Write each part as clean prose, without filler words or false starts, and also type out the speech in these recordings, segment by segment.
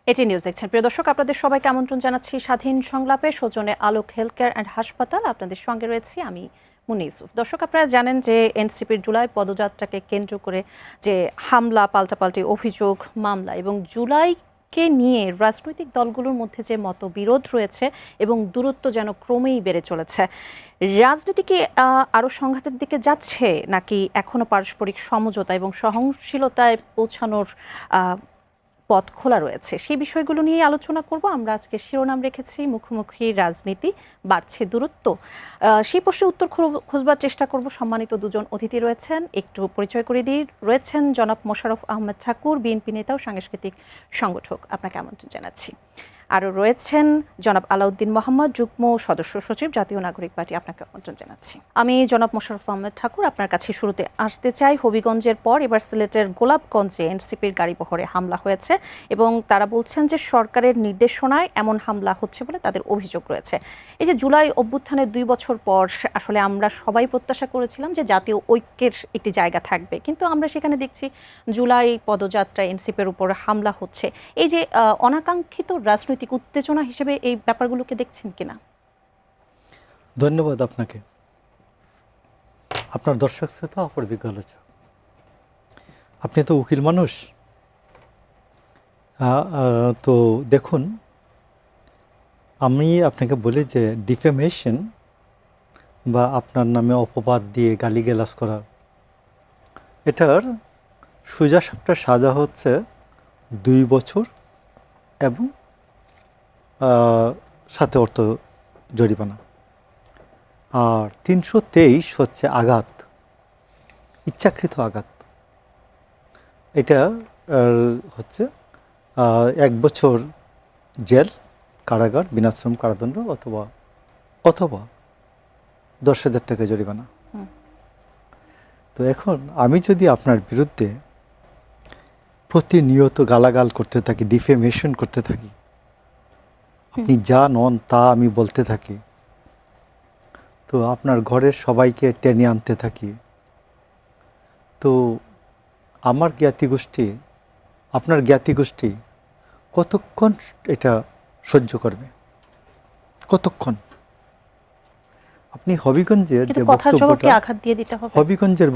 এটি নিউজ দেখছেন প্রিয় দর্শক, আপনাদের সবাইকে আমন্ত্রণ জানাচ্ছি স্বাধীন সংলাপে। সৌজন্যে আলোক হেলথ কেয়ার অ্যান্ড হাসপাতাল, আপনাদের সঙ্গে রয়েছি আমি মুনি ইউসুফ। দর্শক, আপনারা জানেন যে এনসিপির জুলাই পদযাত্রাকে কেন্দ্র করে যে হামলা, পাল্টাপাল্টি অভিযোগ, মামলা এবং জুলাইকে নিয়ে রাজনৈতিক দলগুলোর মধ্যে যে মতবিরোধ রয়েছে এবং দূরত্ব যেন ক্রমেই বেড়ে চলেছে। রাজনীতি কি আরও সংঘাতের দিকে যাচ্ছে, নাকি এখনও পারস্পরিক সমঝোতা এবং সহনশীলতায় পৌঁছানোর পথ খোলা রয়েছে? সেই বিষয়গুলো নিয়ে আলোচনা করব আমরা। আজকে শিরোনাম রেখেছি মুখোমুখি রাজনীতি, বাড়ছে দূরত্ব। সেই প্রশ্নের উত্তর খুঁজবার চেষ্টা করব। সম্মানিত দুজন অতিথি রয়েছেন, একটু পরিচয় করে দিই। রয়েছেন জনাব মোশাররফ আহমেদ ঠাকুর, বিএনপি নেতা ও সাংস্কৃতিক সংগঠক, আপনাকে আমন্ত্রণ জানাচ্ছি। আরও রয়েছেন জনাব আলাউদ্দিন মোহাম্মদ, যুগ্ম সদস্য সচিব, জাতীয় নাগরিক পার্টি, আপনাকে আমন্ত্রণ জানাচ্ছি। আমি জনাব মোশাররফ আহমেদ ঠাকুর, আপনার কাছে শুরুতে আসতে চাই। হবিগঞ্জের পর এবার সিলেটের গোলাপগঞ্জে এনসিপির গাড়িবহরে হামলা হয়েছে এবং তারা বলছেন যে সরকারের নির্দেশনায় এমন হামলা হচ্ছে বলে তাদের অভিযোগ রয়েছে। এই যে জুলাই অভ্যুত্থানের 2 বছর পর আসলে আমরা সবাই প্রত্যাশা করেছিলাম যে জাতীয় ঐক্যের একটি জায়গা থাকবে, কিন্তু আমরা সেখানে দেখছি জুলাই পদযাত্রায় এনসিপির উপর হামলা হচ্ছে। এই যে অনাকাঙ্ক্ষিত রাজনৈতিক উত্তেজনা হিসেবে এই ব্যাপারগুলোকে দেখছেন কিনা? ধন্যবাদ আপনাকে। আপনার দর্শক শ্রোতা, অপরবিজ্ঞ আলোচক, আপনি তো উকিল মানুষ। তো দেখুন, আমি আপনাকে বলি যে ডিফেমেশন বা আপনার নামে অপবাদ দিয়ে গালিগালাজ করা, এটার সোজাসাপটা সাজা হচ্ছে 2 বছর এবং সাথে অর্থ জরিমানা। আর 323 হচ্ছে আঘাত, ইচ্ছাকৃত আঘাত। এটা হচ্ছে 1 বছর জেল, কারাগার, বিনাশ্রম কারাদণ্ড অথবা 10,000 টাকা জরিমানা। তো এখন আমি যদি আপনার বিরুদ্ধে প্রতিনিয়ত গালাগাল করতে থাকি, ডিফেমেশন করতে থাকি, আপনি যা নন তা আমি বলতে থাকি, তো আপনার ঘরের সবাইকে টেনে আনতে থাকি, তো আমার জ্ঞাতিগোষ্ঠী, আপনার জ্ঞাতিগোষ্ঠী কতক্ষণ এটা সহ্য করবে? কতক্ষণ? আপনি হবিগঞ্জের যে বক্তব্যটা, আঘাত দিয়ে দিতে হবে। হবিগঞ্জের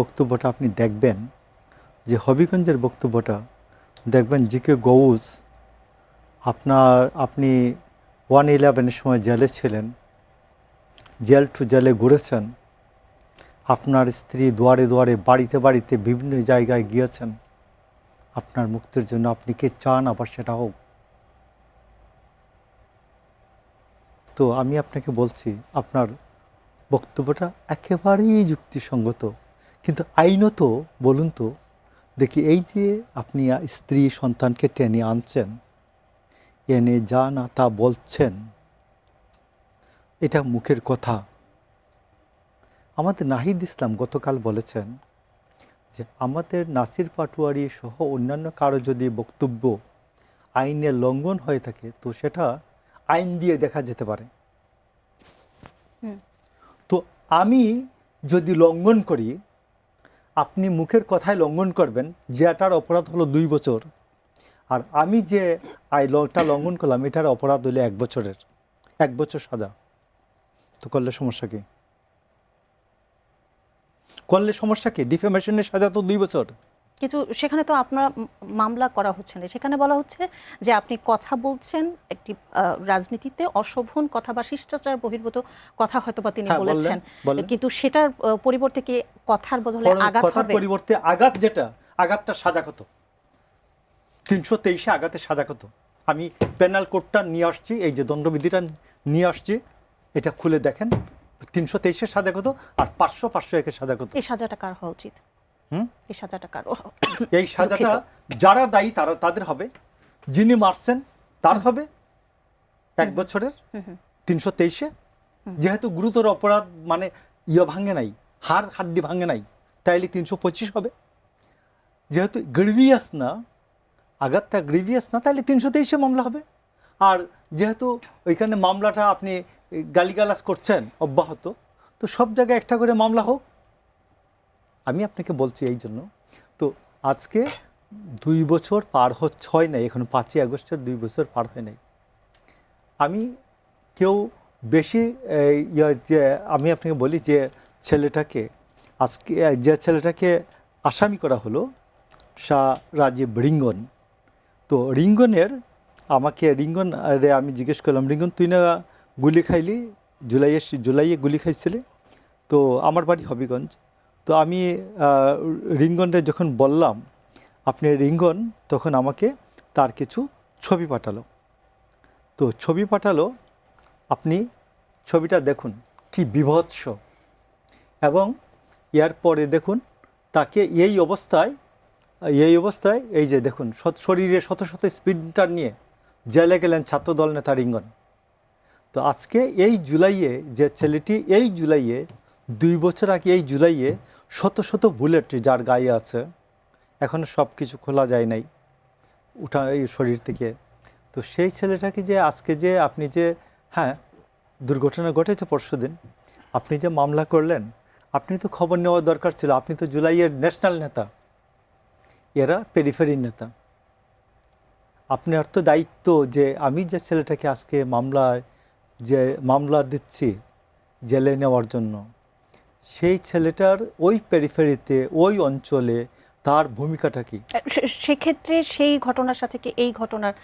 বক্তব্যটা আপনি দেখবেন, যে হবিগঞ্জের বক্তব্যটা দেখবেন জিকে গৌস, আপনি 111-এর সময় জেলে ছিলেন, জেল টু জেলে ঘুরেছেন, আপনার স্ত্রী দুয়ারে দুয়ারে, বাড়িতে বাড়িতে, বিভিন্ন জায়গায় গিয়েছেন আপনার মুক্তির জন্য। আপনি কে চান আবার সেটা হোক? তো আমি আপনাকে বলছি, আপনার বক্তব্যটা একেবারেই যুক্তিসঙ্গত, কিন্তু আইনত বলুন তো দেখি, এই যে আপনি স্ত্রী সন্তানকে টেনে আনছেন, এনে যা না তা বলছেন, এটা মুখের কথা? আমাদের নাহিদ ইসলাম গতকাল বলেছেন যে আমাদের নাসির পাটোয়ারি সহ অন্যান্য কারো যদি বক্তব্য আইনের লঙ্ঘন হয়ে থাকে, তো সেটা আইন দিয়ে দেখা যেতে পারে। তো আমি যদি লঙ্ঘন করি, আপনি মুখের কথায় লঙ্ঘন করবেন, যে এটার অপরাধ হলো 2 বছর, আর আমি যে আইনটা লঙ্ঘন করলাম এটার অপরাধ হলো 1 বছরের, 1 বছর সাজা। তো করলে সমস্যা কি? ডিফেমেশনের সাজা তো 2 বছর। কিন্তু সেখানে তো আপনার মামলা করা হচ্ছে না, সেখানে বলা হচ্ছে যে আপনি কথা বলছেন একটি রাজনীতিতে অশোভন কথা বা শিষ্টাচার বহির্ভূত কথা হয়তো বা তিনি বলেছেন, কিন্তু সেটার পরিবর্তে কি কথার বদলে আঘাত হবে? কথার পরিবর্তে আঘাত, যেটা আঘাতটা সাজা কত? 323-এ আঘাতের সাজা কত? আমি পেনাল কোডটা নিয়ে আসছি, এই যে দণ্ডবিধিটা নিয়ে আসছি, এটা খুলে দেখেন 323-এর সাজা কত আর 501-এর সাজা কত? এই সাজাটা কার হওয়া উচিত? এই সাজাটা কার? এই সাজাটা যারা দায়ী তাদের হবে, যিনি মারছেন তার হবে 1 বছরের 323-এ, যেহেতু গুরুতর অপরাধ, মানে ভাঙে নাই, হাড্ডি ভাঙে নাই, তাইলে 325 হবে। যেহেতু গ্রিভিয়াস না, আঘাতটা গ্রিভিয়াস না, তাহলে 323-এ মামলা হবে। আর যেহেতু ওইখানে মামলাটা আপনি গালিগালাজ করছেন অব্যাহত, তো সব জায়গায় একটা করে মামলা হোক। আমি আপনাকে বলছি এই জন্য, তো আজকে 2 বছর পার হয় নাই, এখন 5ই আগস্টের 2 বছর পার হয় নাই। আমি কেউ বেশি যে আমি আপনাকে বলি যে ছেলেটাকে আজকে যে ছেলেটাকে আসামি করা হলো শাহ রাজীব রিঙ্গন, তো রিঙ্গনের আমাকে রিঙ্গন আমি জিজ্ঞেস করলাম, রিঙ্গন তুই না গুলি খাইলি, জুলাইয়ে গুলি খাইছিলি? তো আমার বাড়ি হবিগঞ্জ। তো আমি রিঙ্গনরে যখন বললাম আপনি রিঙ্গন, তখন আমাকে তার কিছু ছবি পাঠালো। তো ছবি পাঠালো, আপনি ছবিটা দেখুন কি বীভৎস, এবং এর পরে দেখুন তাকে এই অবস্থায় এই যে দেখুন শরীরে শত শত স্পিডটার নিয়ে জেলে গেলেন ছাত্রদল নেতা রিঙ্গন। তো আজকে এই জুলাইয়ে যে ছেলেটি এই জুলাইয়ে 2 বছর আগে এই জুলাইয়ে শত শত বুলেট যার গায়ে আছে, এখনও সব কিছু খোলা যায় নাই উঠা এই শরীর থেকে। তো সেই ছেলেটাকে যে আজকে যে আপনি যে হ্যাঁ দুর্ঘটনা ঘটেছে পরশুদিন, আপনি যে মামলা করলেন, আপনি তো খবর নেওয়া দরকার ছিল। আপনি তো জুলাইয়ের ন্যাশনাল নেতা, এরা পেরিফেরির নেতা। আপনার তো দায়িত্ব যে আমি যে ছেলেটাকে আজকে মামলা দিচ্ছি জেলে নেওয়ার জন্য, সেই ছেলেটার ওই পেরিফেরিতে ওই অঞ্চলে তার ভূমিকাটা কি? সেক্ষেত্রে সেই ঘটনার সাথে কি এই ঘটনার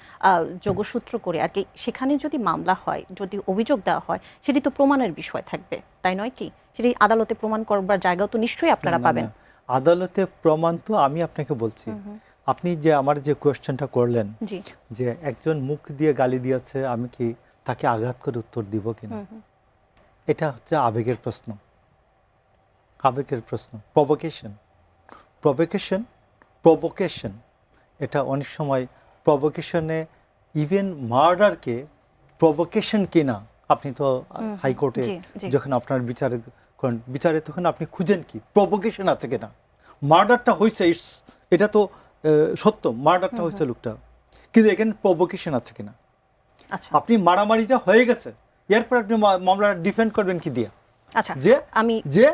যোগসূত্র করে আর কি সেখানে যদি মামলা হয়, যদি অভিযোগ দেওয়া হয়, সেটি তো প্রমাণের বিষয় থাকবে, তাই নয় কি? সেটি আদালতে প্রমাণ করবার জায়গাও তো নিশ্চয়ই আপনারা পাবেন। আদালতে প্রমাণ তো আমি আপনাকে বলছি, আপনি যে আমার যে কোয়েশ্চেনটা করলেন যে একজন মুখ দিয়ে গালি দিয়েছে, আমি কি তাকে আঘাত করে উত্তর দিব কিনা, এটা হচ্ছে আবেগের প্রশ্ন। প্রভোকেশন এটা অনেক সময় প্রভোকেশনে ইভেন মার্ডারকে প্রভোকেশন কিনা, আপনি তো হাইকোর্টে যখন আপনার বিচারে তখন আপনি খুঁজেন কি প্রভোকেশন আছে কিনা। মার্ডারটা হয়েছে, এটা তো সত্য, মার্ডারটা হয়েছে লোকটা, কিন্তু এখানে প্রভোকেশন আছে কিনা। আপনি মারামারিটা হয়ে গেছে, এরপর আপনি মামলা ডিফেন্ড করবেন কি দিয়া, যে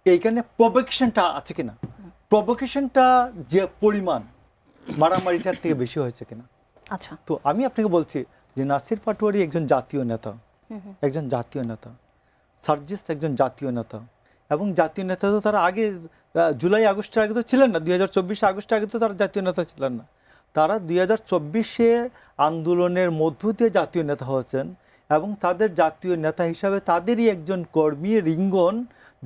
এইখানে প্রভোকেশনটা আছে কিনা, প্রভোকেশনটা যে পরিমাণ মারামারিটার থেকে বেশি হয়েছে কিনা। তো আমি আপনাকে বলছি যে নাসির পাটোয়ারি একজন জাতীয় নেতা, সার্জিস একজন জাতীয় নেতা, এবং জাতীয় নেতা তো তারা আগে জুলাই আগস্টের আগে তো ছিলেন না, 2024 আগস্টের আগে তো তারা জাতীয় নেতা ছিলেন না। তারা 2024 আন্দোলনের মধ্য দিয়ে জাতীয় নেতা হয়েছেন, এবং তাদের জাতীয় নেতা হিসাবে তাদেরই একজন কর্মী রিঙ্গন,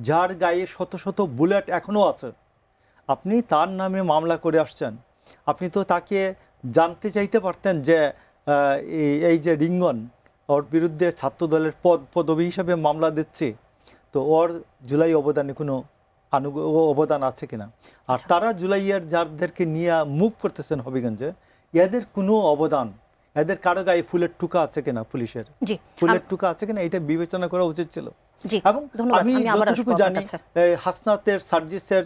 যার গায়ে শত শত বুলেট এখনও আছে, আপনি তার নামে মামলা করে আসছেন। আপনি তো তাকে জানতে চাইতে পারতেন যে এই যে রিঙ্গন, ওর বিরুদ্ধে ছাত্রদলের পদবি হিসাবে মামলা দিচ্ছে, তো ওর জুলাই অবদানে কোনো অবদান আছে কিনা। আর তারা জুলাইয়ের যাদেরকে নিয়ে মুভ করতেছেন হবিগঞ্জে, এদের কোনো অবদান, এদের কারো গায়ে ফুলের টুকা আছে কিনা, পুলিশের ফুলের টুকা আছে কিনা, এটা বিবেচনা করা উচিত ছিল। এবং আমি যতটুকু জানি হাসনাতের সার্জিসের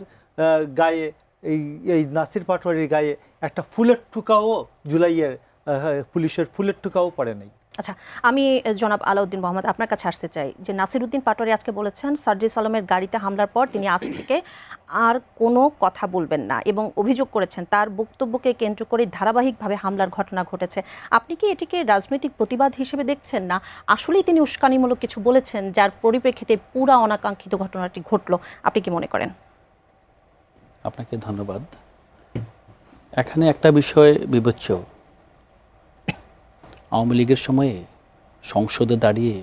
গায়ে এই নাসির পাটোয়ারির গায়ে একটা ফুলের টুকাও জুলাইয়ের পুলিশের ফুলের টুকাও পড়ে নাই। আচ্ছা, আমি জনাব আলাউদ্দিন মোহাম্মদ আপনার কাছে আসতে চাই যে নাসির উদ্দিন পাটোয়ারি আজকে বলেছেন সার্জিস আলমের গাড়িতে হামলার পর তিনি আজ থেকে আর কোনো কথা বলবেন না, এবং অভিযোগ করেছেন তার বক্তব্যকে কেন্দ্র করে ধারাবাহিকভাবে হামলার ঘটনা ঘটেছে। আপনি কি এটিকে রাজনৈতিক প্রতিবাদ হিসেবে দেখছেন, না আসলেই তিনি উস্কানিমূলক কিছু বলেছেন যার পরিপ্রেক্ষিতে পুরা অনাকাঙ্ক্ষিত ঘটনাটি ঘটল? আপনি কি মনে করেন? আপনাকে ধন্যবাদ। এখানে একটা বিষয় বিবেচ্য, আওয়ামী লীগের সময়ে সংসদে দাঁড়িয়ে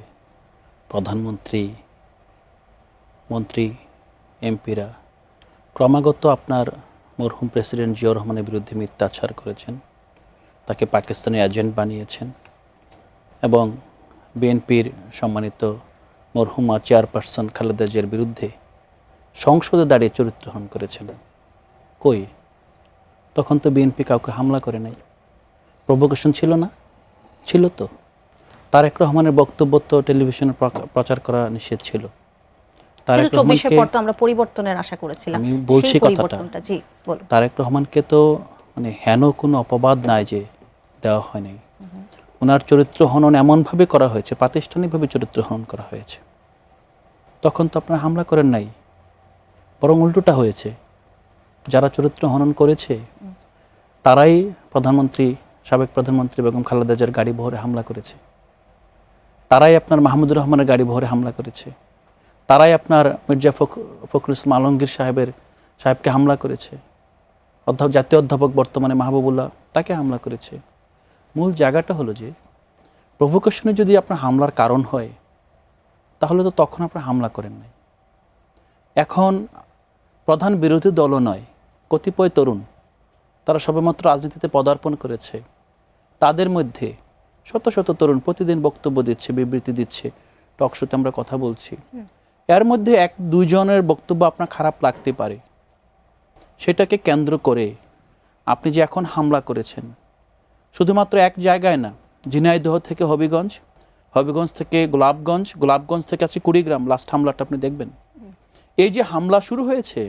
প্রধানমন্ত্রী, মন্ত্রী, এমপিরা ক্রমাগত আপনার মরহুম প্রেসিডেন্ট জিয়াউর রহমানের বিরুদ্ধে মিথ্যাচার করেছেন, তাকে পাকিস্তানের এজেন্ট বানিয়েছেন, এবং বিএনপির সম্মানিত মরহুমা চেয়ারপারসন খালেদা জিয়ার বিরুদ্ধে সংসদে দাঁড়িয়ে চরিত্রহরণ করেছেন। কই, তখন তো বিএনপি কাউকে হামলা করে নাই। প্রভোকেশন ছিল না? ছিল তো। তারেক রহমানের বক্তব্য তো টেলিভিশনে প্রচার করা নিষেধ ছিল। তারেক রহমানকে আমরা পরিবর্তনের আশা করেছিলাম, আমি বলছি কথাটা, তারেক রহমানকে তো মানে হেন কোনো অপবাদ নাই যে দেওয়া হয় নাই। ওনার চরিত্র হনন এমনভাবে করা হয়েছে, প্রাতিষ্ঠানিকভাবে চরিত্র হনন করা হয়েছে। তখন তো আপনারা হামলা করেন নাই, বরং উল্টোটা হয়েছে। যারা চরিত্র হনন করেছে তারাই সাবেক প্রধানমন্ত্রী বেগম খালেদা জিয়ার গাড়ি বহরে হামলা করেছে, তারাই আপনার মাহমুদুর রহমানের গাড়ি বহরে হামলা করেছে, তারাই আপনার মির্জা ফখরুল ইসলাম আলমগীর সাহেবকে হামলা করেছে, জাতীয় অধ্যাপক বর্তমানে মাহবুবুল্লাহ তাকে হামলা করেছে। মূল জায়গাটা হলো যে প্রভোকেশনে যদি আপনার হামলার কারণ হয় তাহলে তো তখন আপনার হামলা করেন নাই। এখন প্রধান বিরোধী দলও নয়, কতিপয় তরুণ তারা সবেমাত্র রাজনীতিতে পদার্পণ করেছে, তাদের মধ্যে শত শত তরুণ প্রতিদিন বক্তব্য দিচ্ছে, বিবৃতি দিচ্ছে, টকশোতে আমরা কথা বলছি। এর মধ্যে 1-2 জনের বক্তব্য আপনার খারাপ লাগতে পারে, সেটাকে কেন্দ্র করে আপনি যে এখন হামলা করেছেন, শুধুমাত্র এক জায়গায় না, ঝিনাইদহ থেকে হবিগঞ্জ, হবিগঞ্জ থেকে গোলাপগঞ্জ থেকে আছে কুড়িগ্রাম, লাস্ট হামলাটা আপনি দেখবেন। এই যে হামলা শুরু হয়েছে,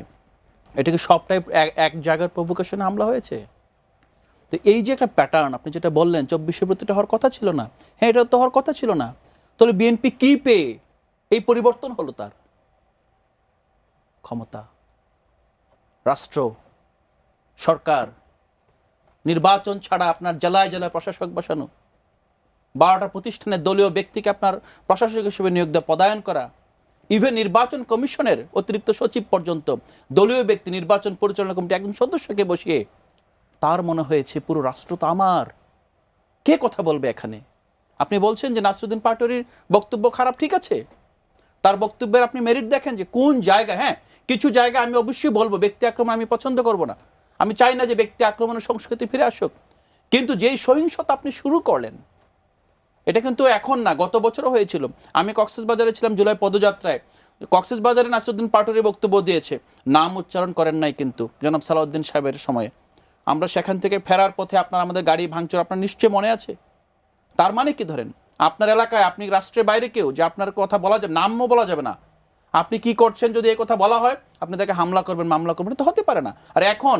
এটাকে সবটাই এক জায়গার প্রভোকেশনে হামলা হয়েছে। তো এই যে একটা প্যাটার্ন আপনি যেটা বললেন 24 ফেব্রুয়ারিতে হওয়ার কথা ছিল না, হ্যাঁ এটা তো হওয়ার কথা ছিল না, তাহলে বিএনপি কি পেয়ে এই পরিবর্তন হলো? তার ক্ষমতা, রাষ্ট্র, সরকার, নির্বাচন ছাড়া আপনার জেলায় জেলায় প্রশাসক বসানো, 12টা প্রতিষ্ঠানের দলীয় ব্যক্তিকে আপনার প্রশাসক হিসেবে নিয়োগ দেওয়া, পদায়ন করা, ইভেন নির্বাচন কমিশনের অতিরিক্ত সচিব পর্যন্ত দলীয় ব্যক্তি, নির্বাচন পরিচালনা কমিটি একজন সদস্যকে বসিয়ে তার মনে হয়েছে পুরো রাষ্ট্র তো আমার, কে কথা বলবে এখানে? আপনি বলছেন যে নাসিরুদ্দিন পাটোয়ারীর বক্তব্য খারাপ, ঠিক আছে, তার বক্তব্যের আপনি মেরিট দেখেন যে কোন জায়গায়, হ্যাঁ কিছু জায়গায় আমি অবশ্যই বলবো ব্যক্তি আক্রমণ আমি পছন্দ করব না, আমি চাই না যে ব্যক্তি আক্রমণের সংস্কৃতি ফিরে আসুক, কিন্তু যেই সহিংসতা আপনি শুরু করলেন এটা কিন্তু এখন না, গত বছরও হয়েছিল। আমি কক্সবাজারে ছিলাম জুলাই পদযাত্রায়, কক্সবাজারে নাসিরুদ্দিন পাটোয়ারী বক্তব্য দিয়েছে, নাম উচ্চারণ করেন নাই কিন্তু জনাব সালাউদ্দিন সাহেবের সময়ে। আমরা সেখান থেকে ফেরার পথে আপনার আমাদের গাড়ি ভাঙচুর আপনার নিশ্চয়ই মনে আছে। তার মানে কি ধরেন আপনার এলাকায়, আপনি রাষ্ট্রের বাইরে কেউ, যে আপনার কথা বলা যাবে, নামও বলা যাবে না, আপনি কি করছেন যদি এই কথা বলা হয় আপনি তাকে হামলা করবেন, মামলা করবেন, তো হতে পারে না। আর এখন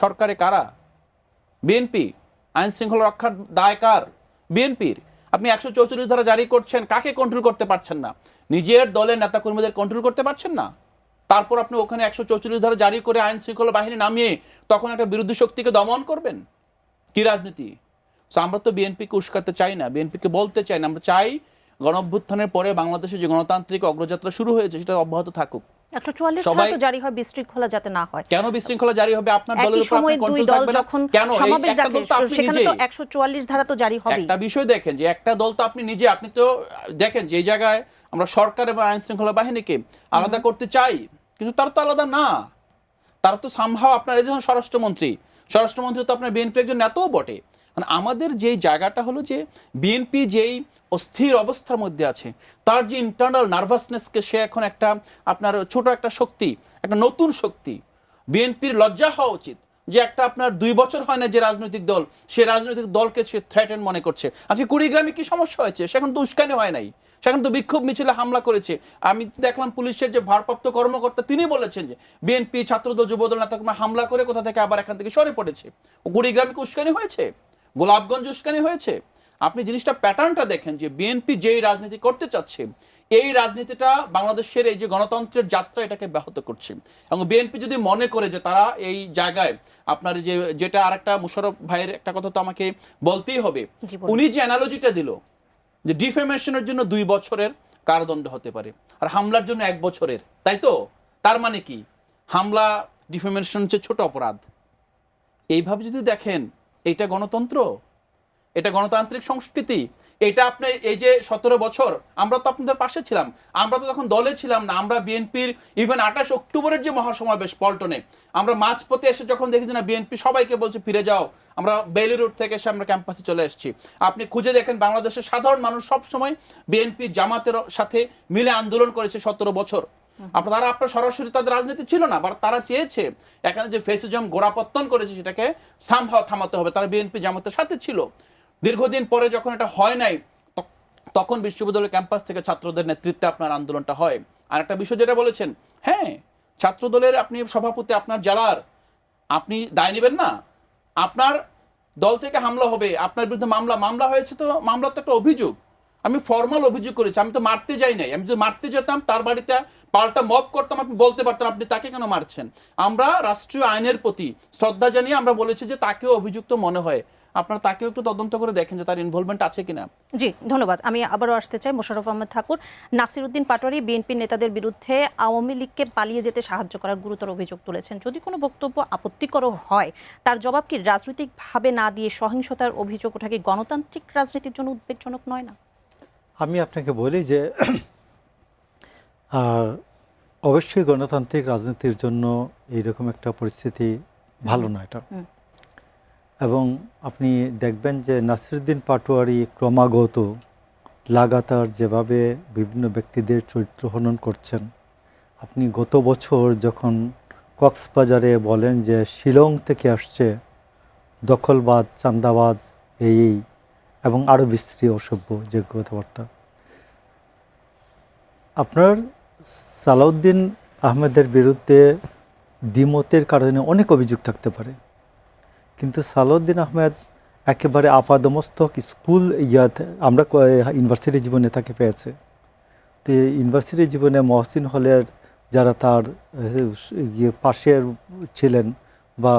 সরকারে কারা? বিএনপি। আইন শৃঙ্খলা রক্ষার দায় কার? বিএনপির। আপনি 144 ধারা জারি করছেন, কাকে কন্ট্রোল করতে পারছেন না? নিজের দলের নেতাকর্মীদের কন্ট্রোল করতে পারছেন না। তারপর আপনি ওখানে 144 ধারা জারি করে আইন শৃঙ্খলা বাহিনী নামিয়ে তখন একটা বিরোধী শক্তিকে দমন করবেন? কি রাজনীতি? আমরা তো বিএনপিকে উস্কাতে চাই না, বিএনপিকে বলতে চাই না, আমরা চাই গণঅভ্যুত্থানের পরে বাংলাদেশে যে গণতান্ত্রিক অগ্রযাত্রা শুরু হয়েছে সেটা অব্যাহত থাকুক। 144 ধারা তো জারি হয় বিশৃঙ্খলা যাতে না হয়। কেন বিশৃঙ্খলা জারি হবে? আপনার দলের উপর আপনি কন্ট্রোল থাকবে না কেন? এই একটা দল তো আপনি নিজে, সেখানে তো 144 ধারা তো জারি হবে। একটা বিষয় দেখেন যে একটা দল তো আপনি নিজে, আপনি তো দেখেন যে এই জায়গায় আমরা সরকার এবং আইন শৃঙ্খলা বাহিনীকে আলাদা করতে চাই, কিন্তু তারা তো আলাদা না, তারা তো সামহাও আপনার এই যখন স্বরাষ্ট্রমন্ত্রী তো আপনার বিএনপি একজন নেতাও বটে। মানে আমাদের যেই জায়গাটা হলো যে বিএনপি যেই অস্থির অবস্থার মধ্যে আছে, তার যে ইন্টারনাল নার্ভাসনেসকে সে এখন একটা আপনার ছোট একটা শক্তি, একটা নতুন শক্তি, বিএনপির লজ্জা হওয়া উচিত যে একটা আপনার 2 বছর হয় না যে রাজনৈতিক দল, সে রাজনৈতিক দলকে সে থ্রেটেন মনে করছে। আজকে কুড়িগ্রামে কি সমস্যা হয়েছে? সেখানে তো উস্কানি হয় নাই, সেখানে তো বিক্ষোভ মিছিলে হামলা করেছে। আমি দেখলাম পুলিশের যে ভারপ্রাপ্ত কর্মকর্তা তিনি বলেছেন যে বিএনপি ছাত্রদল যুবদল নেতাকর্মী হামলা করে কোথা থেকে আবার এখান থেকে সরে পড়েছে। কুড়িগ্রামে কি উস্কানি হয়েছে? গোলাপগঞ্জ উস্কানি হয়েছে? আপনি জিনিসটা প্যাটার্নটা দেখেন যে বিএনপি যেই রাজনীতি করতে চাচ্ছে, এই রাজনীতিটা বাংলাদেশের এই যে গণতন্ত্রের যাত্রা এটাকে ব্যাহত করছে। এবং বিএনপি যদি মনে করে যে তারা এই জায়গায় আপনার যেটা আরেকটা মুশাররফ ভাইয়ের একটা কথা তো আমাকে বলতেই হবে, উনি যে অ্যানালজিটা দিল যে ডিফেমেশনের জন্য 2 বছরের কারাদণ্ড হতে পারে আর হামলার জন্য 1 বছরের, তাই তো? তার মানে কি হামলা ডিফেমেশন হচ্ছে ছোট অপরাধ। এইভাবে যদি দেখেন এটা গণতন্ত্র, এটা গণতান্ত্রিক সংস্কৃতি, এটা আপনি এই যে 17 বছর আমরা তো আপনাদের পাশে ছিলাম, আমরা তো তখন দলে ছিলাম না, আমরা বিএনপির ইভেন 28 অক্টোবরের যে মহাসমাবেশ পল্টনে আমরা মাঝপথে এসে যখন দেখেছি না বিএনপি সবাইকে বলছে ফিরে যাও, আমরা বেইলি রোড থেকে এসে আমরা ক্যাম্পাসে চলে এসেছি। আপনি খুঁজে দেখেন বাংলাদেশের সাধারণ মানুষ সব সময় বিএনপি জামাতের সাথে মিলে আন্দোলন করেছে 17 বছর। তারা আপনার সরাসরি তাদের রাজনীতি ছিল না, তারা চেয়েছে এখানে যে ফেসিজম গোড়াপত্তন করেছে সেটাকে সামহাও থামাতে হবে, তারা বিএনপি জামাতের সাথে ছিল। দীর্ঘদিন পরে যখন এটা হয় নাই তখন বিশ্ববিদ্যালয় ক্যাম্পাস থেকে ছাত্রদের নেতৃত্বে আপনার আন্দোলনটা হয়। আর একটা বিষয় যেটা বলেছেন, হ্যাঁ ছাত্রদলের আপনি সভাপতি, আপনার জেলার, আপনি দায় নেবেন না? আপনার দল থেকে হামলা হবে, আপনার বিরুদ্ধে মামলা হয়েছে, তো মামলা তো একটা অভিযোগ, আমি ফর্মাল অভিযোগ করেছি, আমি তো মারতে যাই নাই। আমি যদি মারতে যেতাম তার বাড়িতে পাল্টা মব করতাম, আপনি বলতে পারতেন আপনি তাকে কেন মারছেন। আমরা রাষ্ট্রীয় আইনের প্রতি শ্রদ্ধা জানিয়ে আমরা বলেছি যে তাকেও অভিযুক্ত মনে হয়, আপনারা তাকেও একটু তদন্ত করে দেখেন যে তার ইনভলভমেন্ট আছে কিনা। জি ধন্যবাদ। আমি আবারও আসতে চাই মোশাররফ আহমেদ ঠাকুর। নাসিরউদ্দিন পাটোয়ারি বিএনপি নেতাদের বিরুদ্ধে আওয়ামী লীগকে পালিয়ে যেতে সাহায্য করার গুরুতর অভিযোগ তুলেছেন। যদি কোনো বক্তব্য আপত্তিকরও হয়, তার জবাব কি রাজনৈতিকভাবে না দিয়ে সহিংসতার অভিযোগ ওঠা কি গণতান্ত্রিক রাজনীতির জন্য উদ্বেগজনক নয় না? আমি আপনাকে বলি যে অবশ্যই গণতান্ত্রিক রাজনীতির জন্য এইরকম একটা পরিস্থিতি ভালো না এটা। এবং আপনি দেখবেন যে নাসিরউদ্দিন পাটোয়ারি ক্রমাগত লাগাতার যেভাবে বিভিন্ন ব্যক্তিদের চরিত্র হনন করছেন, আপনি গত বছর যখন কক্সবাজারে বলেন যে শিলং থেকে আসছে দখলবাজ, চান্দাবাজ, এই এবং আরও বিস্তৃত অসভ্য যে কথাবার্তা, আপনার সালাউদ্দিন আহমেদের বিরুদ্ধে দ্বিমতের কারণে অনেক অভিযোগ থাকতে পারে, কিন্তু সালাউদ্দিন আহমেদ একেবারে আপাদমস্তক স্কুল আমরা ইউনিভার্সিটি জীবনে তাকে পেয়েছে। তো ইউনিভার্সিটি জীবনে মহসিন হলের যারা তার পাশের ছিলেন বা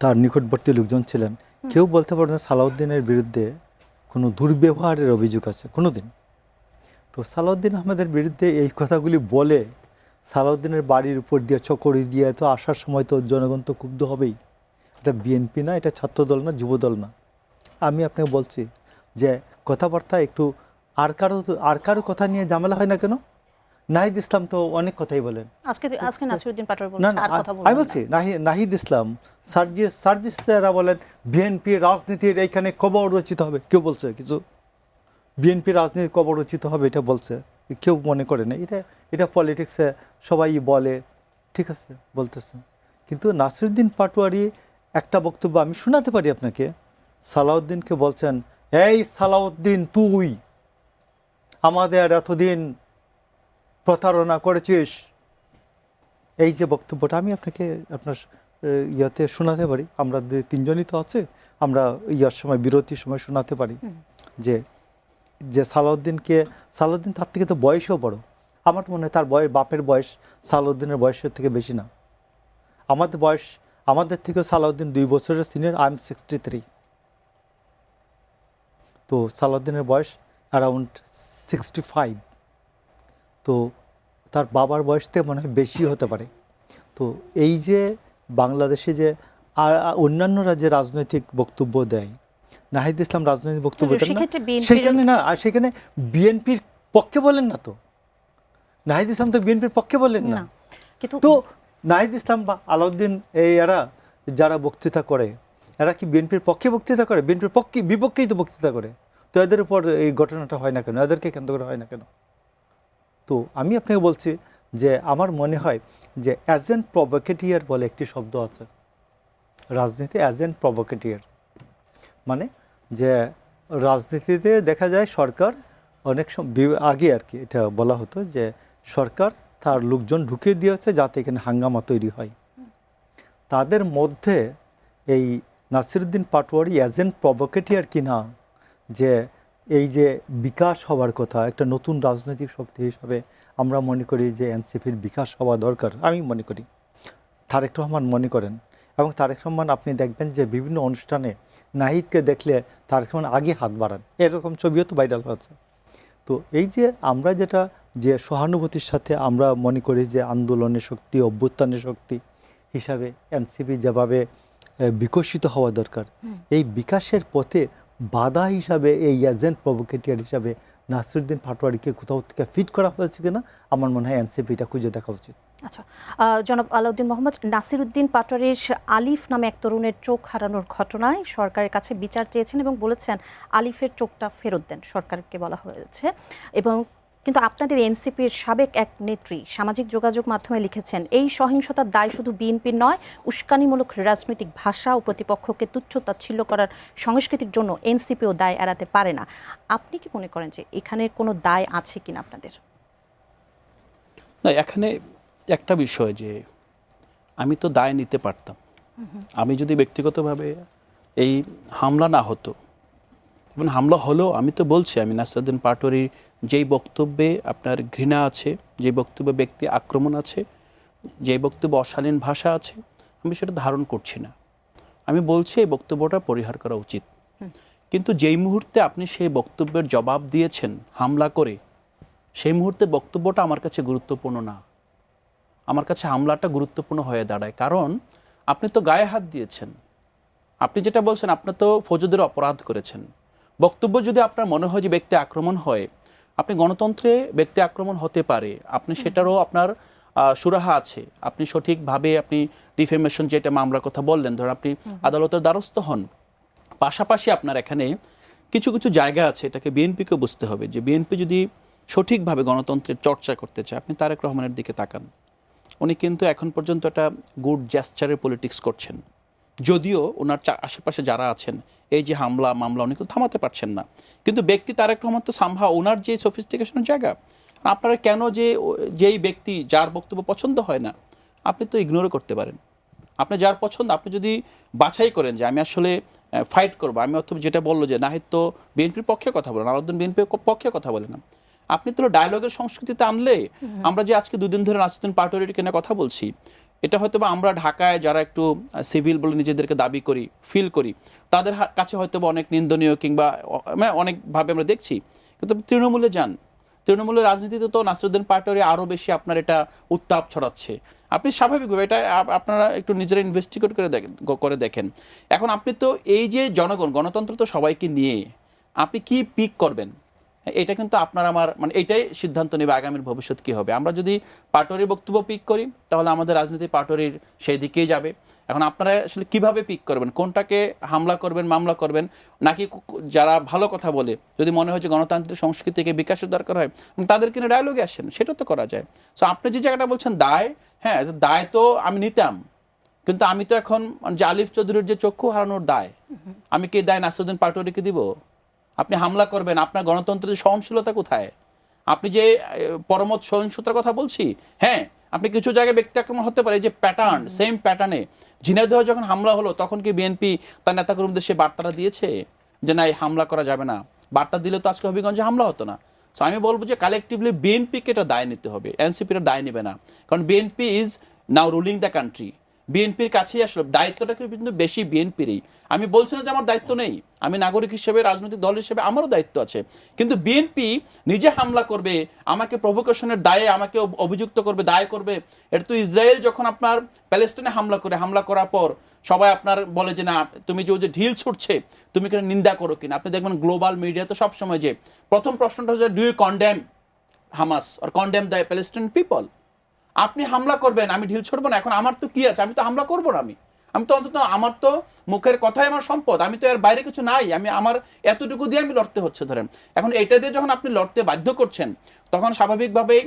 তার নিকটবর্তী লোকজন ছিলেন, কেউ বলতে পারে না সালাউদ্দিনের বিরুদ্ধে কোনো দুর্ব্যবহারের অভিযোগ আছে কোনো দিন। তো সালাউদ্দিন আহমেদের বিরুদ্ধে এই কথাগুলি বলে সালাউদ্দিনের বাড়ির উপর দিয়ে চকরি দিয়ে তো আসার সময় তো জনগণ তো ক্ষুব্ধ হবেই। এটা বিএনপি না, এটা ছাত্রদল না, যুবদল না। আমি আপনাকে বলছি যে কথাবার্তা একটু আর কারো কথা নিয়ে ঝামেলা হয় না কেন? নাহিদ ইসলাম তো অনেক কথাই বলেন। আজকে নাসিরউদ্দিন পাটোয়ারি না বলছেন আর কথা বলবেন আমি বলছি নাহিদ ইসলাম, সার্জিসরা বলেন বিএনপি রাজনীতির এইখানে কবর রচিত হবে। কেউ বলছে কিছু বিএনপি রাজনীতির কবর রচিত হবে, এটা বলছে কেউ মনে করে না। এটা পলিটিক্সে সবাই বলে, ঠিক আছে বলতেছে। কিন্তু নাসিরউদ্দিন পাটোয়ারি একটা বক্তব্য আমি শোনাতে পারি আপনাকে। সালাউদ্দিনকে বলছেন, এই সালাউদ্দিন তুই আমাদের এতদিন প্রতারণা করেছিস। এই যে বক্তব্যটা আমি আপনাকে আপনার ইয়াতে শোনাতে পারি, আমরা তিনজনই তো আছে, আমরা ইয়ার সময় বিরতির সময় শোনাতে পারি যে সালাউদ্দিন তার থেকে তো বয়সও বড়। আমার তো মনে হয় তার বাপের বয়স সালাউদ্দিনের বয়সের থেকে বেশি না। আমাদের থেকে সালাউদ্দিন 2 বছরের সিনিয়র। I am 63। তো সালাউদ্দিনের বয়স অ্যারাউন্ড 65। তো তার বাবার বয়স থেকে মনে হয় বেশি হতে পারে। তো এই যে বাংলাদেশে যে অন্যান্যরা যে রাজনৈতিক বক্তব্য দেয়, নাহিদ ইসলাম রাজনৈতিক বক্তব্য দেন না, সেখানে বিএনপির পক্ষে বলেন না। তো নাহিদ ইসলাম তো বিএনপির পক্ষে বলেন না। তো নাহিদ ইসলাম বা আলাউদ্দিন এরা যারা বক্তৃতা করে, এরা কি বিএনপির পক্ষে বক্তৃতা করে? বিএনপির বিপক্ষেই তো বক্তৃতা করে। তো এদের উপর এই ঘটনাটা হয় না কেন? এদেরকে কেন্দ্র করে হয় না কেন? তো আমি আপনাকে বলছি যে আমার মনে হয় যে এজেন্ট প্রভোকেটিয়ার বলে একটি শব্দ আছে রাজনীতি। এজেন্ট প্রভোকেটিয়ার মানে যে রাজনীতিতে দেখা যায় সরকার অনেক আগে আর কি এটা বলা হতো যে সরকার তার লোকজন ঢুকিয়ে দিয়েছে যাতে এখানে হাঙ্গামা তৈরি হয়। তাদের মধ্যে এই নাসিরউদ্দিন পাটোয়ারি এজেন্ট প্রভোকেটিয়ার কিনা, যে এই যে বিকাশ হওয়ার কথা একটা নতুন রাজনৈতিক শক্তি হিসাবে আমরা মনে করি যে এনসিপির বিকাশ হওয়া দরকার। আমি মনে করি, তারেক রহমান মনে করেন, এবং তারেক রহমান আপনি দেখবেন যে বিভিন্ন অনুষ্ঠানে নাহিদকে দেখলে তারেক রহমান আগে হাত বাড়ান, এরকম ছবিও তো ভাইরাল হয়েছে। তো এই যে আমরা যেটা যে সহানুভূতির সাথে আমরা মনে করি যে আন্দোলনের শক্তি, অভ্যুত্থানের শক্তি হিসাবে এনসিপি যেভাবে বিকশিত হওয়া দরকার, এই বিকাশের পথে বাধা হিসাবে এই এজেন্ট প্রভোকেটিয়ার হিসাবে নাসিরউদ্দিন পাটোয়ারিকে কোথাও থেকে ফিট করা হয়েছে কিনা আমার মনে হয় এনসিপিটা খুঁজে দেখা উচিত। আচ্ছা, জনাব আলাউদ্দিন মোহাম্মদ, নাসিরউদ্দিন পাটোয়ারির আলিফ নামে এক তরুণের চোখ হারানোর ঘটনায় সরকারের কাছে বিচার চেয়েছেন এবং বলেছেন আলিফের চোখটা ফেরত দেন, সরকারকে বলা হয়েছে। এবং কিন্তু আপনাদের এনসিপির সাবেক এক নেত্রী সামাজিক যোগাযোগ মাধ্যমে লিখেছেন, এই সহিংসতার দায় শুধু বিএনপির নয়, উস্কানিমূলক রাজনৈতিক ভাষা ও প্রতিপক্ষকে তুচ্ছ-তাচ্ছিল্য করার সংস্কৃতির জন্য এনসিপিও দায় এড়াতে পারে না। আপনি কি মনে করেন যে এখানে কোনো দায় আছে কিনা আপনাদের? না, এখানে একটা বিষয় যে আমি তো দায় নিতে পারতাম। আমি যদি ব্যক্তিগতভাবে এই হামলা না হতো, এবং হামলা হলেও আমি তো বলছি, আমি নাসিরউদ্দিন পাটোয়ারির যেই বক্তব্যে আপনার ঘৃণা আছে, যে বক্তব্যে ব্যক্তি আক্রমণ আছে, যে বক্তব্যে অশালীন ভাষা আছে, আমি সেটা ধারণ করছি না। আমি বলছি এই বক্তব্যটা পরিহার করা উচিত। কিন্তু যেই মুহূর্তে আপনি সেই বক্তব্যের জবাব দিয়েছেন হামলা করে, সেই মুহূর্তে বক্তব্যটা আমার কাছে গুরুত্বপূর্ণ না। আমার কাছে হামলাটা গুরুত্বপূর্ণ হয়ে দাঁড়ায়। কারণ আপনি তো গায়ে হাত দিয়েছেন, আপনি যেটা বলছেন আপনি তো ফৌজদারি অপরাধ করেছেন। বক্তব্য যদি আপনার মনে হয় যে ব্যক্তি আক্রমণ হয়, আপনি গণতন্ত্রে ব্যক্তি আক্রমণ হতে পারে, আপনি সেটারও আপনার সুরাহা আছে, আপনি সঠিকভাবে আপনি ডিফেমেশন যেটা মামলার কথা বললেন, ধরুন আপনি আদালতের দ্বারস্থ হন। পাশাপাশি আপনার এখানে কিছু কিছু জায়গা আছে, এটাকে বিএনপিকে বুঝতে হবে যে বিএনপি যদি সঠিকভাবে গণতন্ত্রের চর্চা করতে চায়, আপনি তারেক রহমানের দিকে তাকান। উনি কিন্তু এখন পর্যন্ত একটা গুড জেস্চারের পলিটিক্স করছেন, যদিও ওনার আশেপাশে যারা আছেন এই যে হামলা মামলা উনি কিন্তু থামাতে পারছেন না। কিন্তু ব্যক্তি তারেক রহমান তো সামহা ওনার যে সফিস্টিকেশনের জায়গা, আপনারা কেন যেই ব্যক্তি যার বক্তব্য পছন্দ হয় না আপনি তো ইগনোরও করতে পারেন। আপনি যার পছন্দ আপনি যদি বাছাই করেন যে আমি আসলে ফাইট করবো, আমি অথবা যেটা বললো যে নাহিদ তো বিএনপির পক্ষে কথা বলে, নাসিরউদ্দিন বিএনপির পক্ষে কথা বলে না, আপনি তো ডায়ালগের সংস্কৃতিতে আনলে আমরা যে আজকে দুদিন ধরে নাসিরউদ্দিন পাটোয়ারিকে নিয়ে কথা বলছি, এটা হয়তো বা আমরা ঢাকায় যারা একটু সিভিল বলে নিজেদেরকে দাবি করি, ফিল করি, তাদের কাছে হয়তো বা অনেক নিন্দনীয় কিংবা অনেকভাবে আমরা দেখছি। কিন্তু তৃণমূলে যান, তৃণমূলের রাজনীতিতে তো নাসিরউদ্দিন পাটোয়ারি আরও বেশি আপনার এটা উত্তাপ ছড়াচ্ছে। আপনি স্বাভাবিকভাবে এটা আপনারা একটু নিজেরা ইনভেস্টিগেট করে দেখেন। এখন আপনি তো এই যে জনগণ, গণতন্ত্র তো সবাইকে নিয়ে, আপনি কি পিক করবেন এটা কিন্তু আপনার আমার মানে এটাই সিদ্ধান্ত নেবে আগামীর ভবিষ্যৎ কী হবে। আমরা যদি পাটোয়ারির বক্তব্য পিক করি তাহলে আমাদের রাজনীতি পাটোয়ারির সেই দিকেই যাবে। এখন আপনারা আসলে কীভাবে পিক করবেন, কোনটাকে হামলা করবেন, মামলা করবেন, নাকি যারা ভালো কথা বলে যদি মনে হয় যে গণতান্ত্রিক সংস্কৃতিকে বিকাশের দরকার হয় তাদেরকে নিয়ে ডায়লগে আসেন, সেটা তো করা যায়। সো আপনি যে জায়গাটা বলছেন দায়, হ্যাঁ দায় তো আমি নিতাম, কিন্তু আমি তো এখন যে আলিফ চৌধুরীর যে চক্ষু হারানোর দায়, আমি কি দায় নাসিরউদ্দিন পাটোয়ারিকে দিব? আপনি হামলা করবেন, আপনার গণতন্ত্রের সহনশীলতা কোথায়? আপনি যে পরমত সহিংসতার কথা বলছি, হ্যাঁ আপনি কিছু জায়গায় ব্যক্তি আক্রমণ হতে পারে, যে প্যাটার্ন সেম প্যাটার্নে ঝিনাইদহে যখন হামলা হলো তখন কি বিএনপি তার নেতাকর্মীদের সে বার্তাটা দিয়েছে যে না এই হামলা করা যাবে না? বার্তা দিলে তো আজকে হবিগঞ্জে হামলা হতো না। সো আমি বলবো যে কালেকটিভলি বিএনপিকে এটা দায় নিতে হবে, এনসিপির দায় নেবে না, কারণ BNP is now ruling the country. বিএনপির কাছেই আসলে দায়িত্বটা কিন্তু বেশি বিএনপিরই। আমি বলছি না যে আমার দায়িত্ব নেই, আমি নাগরিক হিসেবে রাজনৈতিক দল হিসেবে আমারও দায়িত্ব আছে, কিন্তু বিএনপি নিজে হামলা করবে, আমাকে প্রভোকেশনের দায়ে আমাকে অভিযুক্ত করবে, দায় করবে। এটা তো ইসরায়েল যখন আপনার প্যালেস্টাইনে হামলা করার পর সবাই আপনার বলে যে না তুমি যে ঢিল ছুটছে তুমি কেন নিন্দা করো কিনা। আপনি দেখবেন গ্লোবাল মিডিয়া তো সবসময় যে প্রথম প্রশ্নটা হচ্ছে do you condemn Hamas or condemn the Palestine people. আপনি হামলা করবেন, আমি ঢিল ছড়বো না, এখন আমার তো কি আছে, আমি তো হামলা করবো না, আমি তো অন্তত আমার তো মুখের কথাই আমার সম্পদ, আমি তো এর বাইরে কিছু নাই, আমি আমার এতটুকু দিয়ে আমি লড়তে হচ্ছে। ধরেন এখন এটা দিয়ে যখন আপনি লড়তে বাধ্য করছেন তখন স্বাভাবিকভাবেই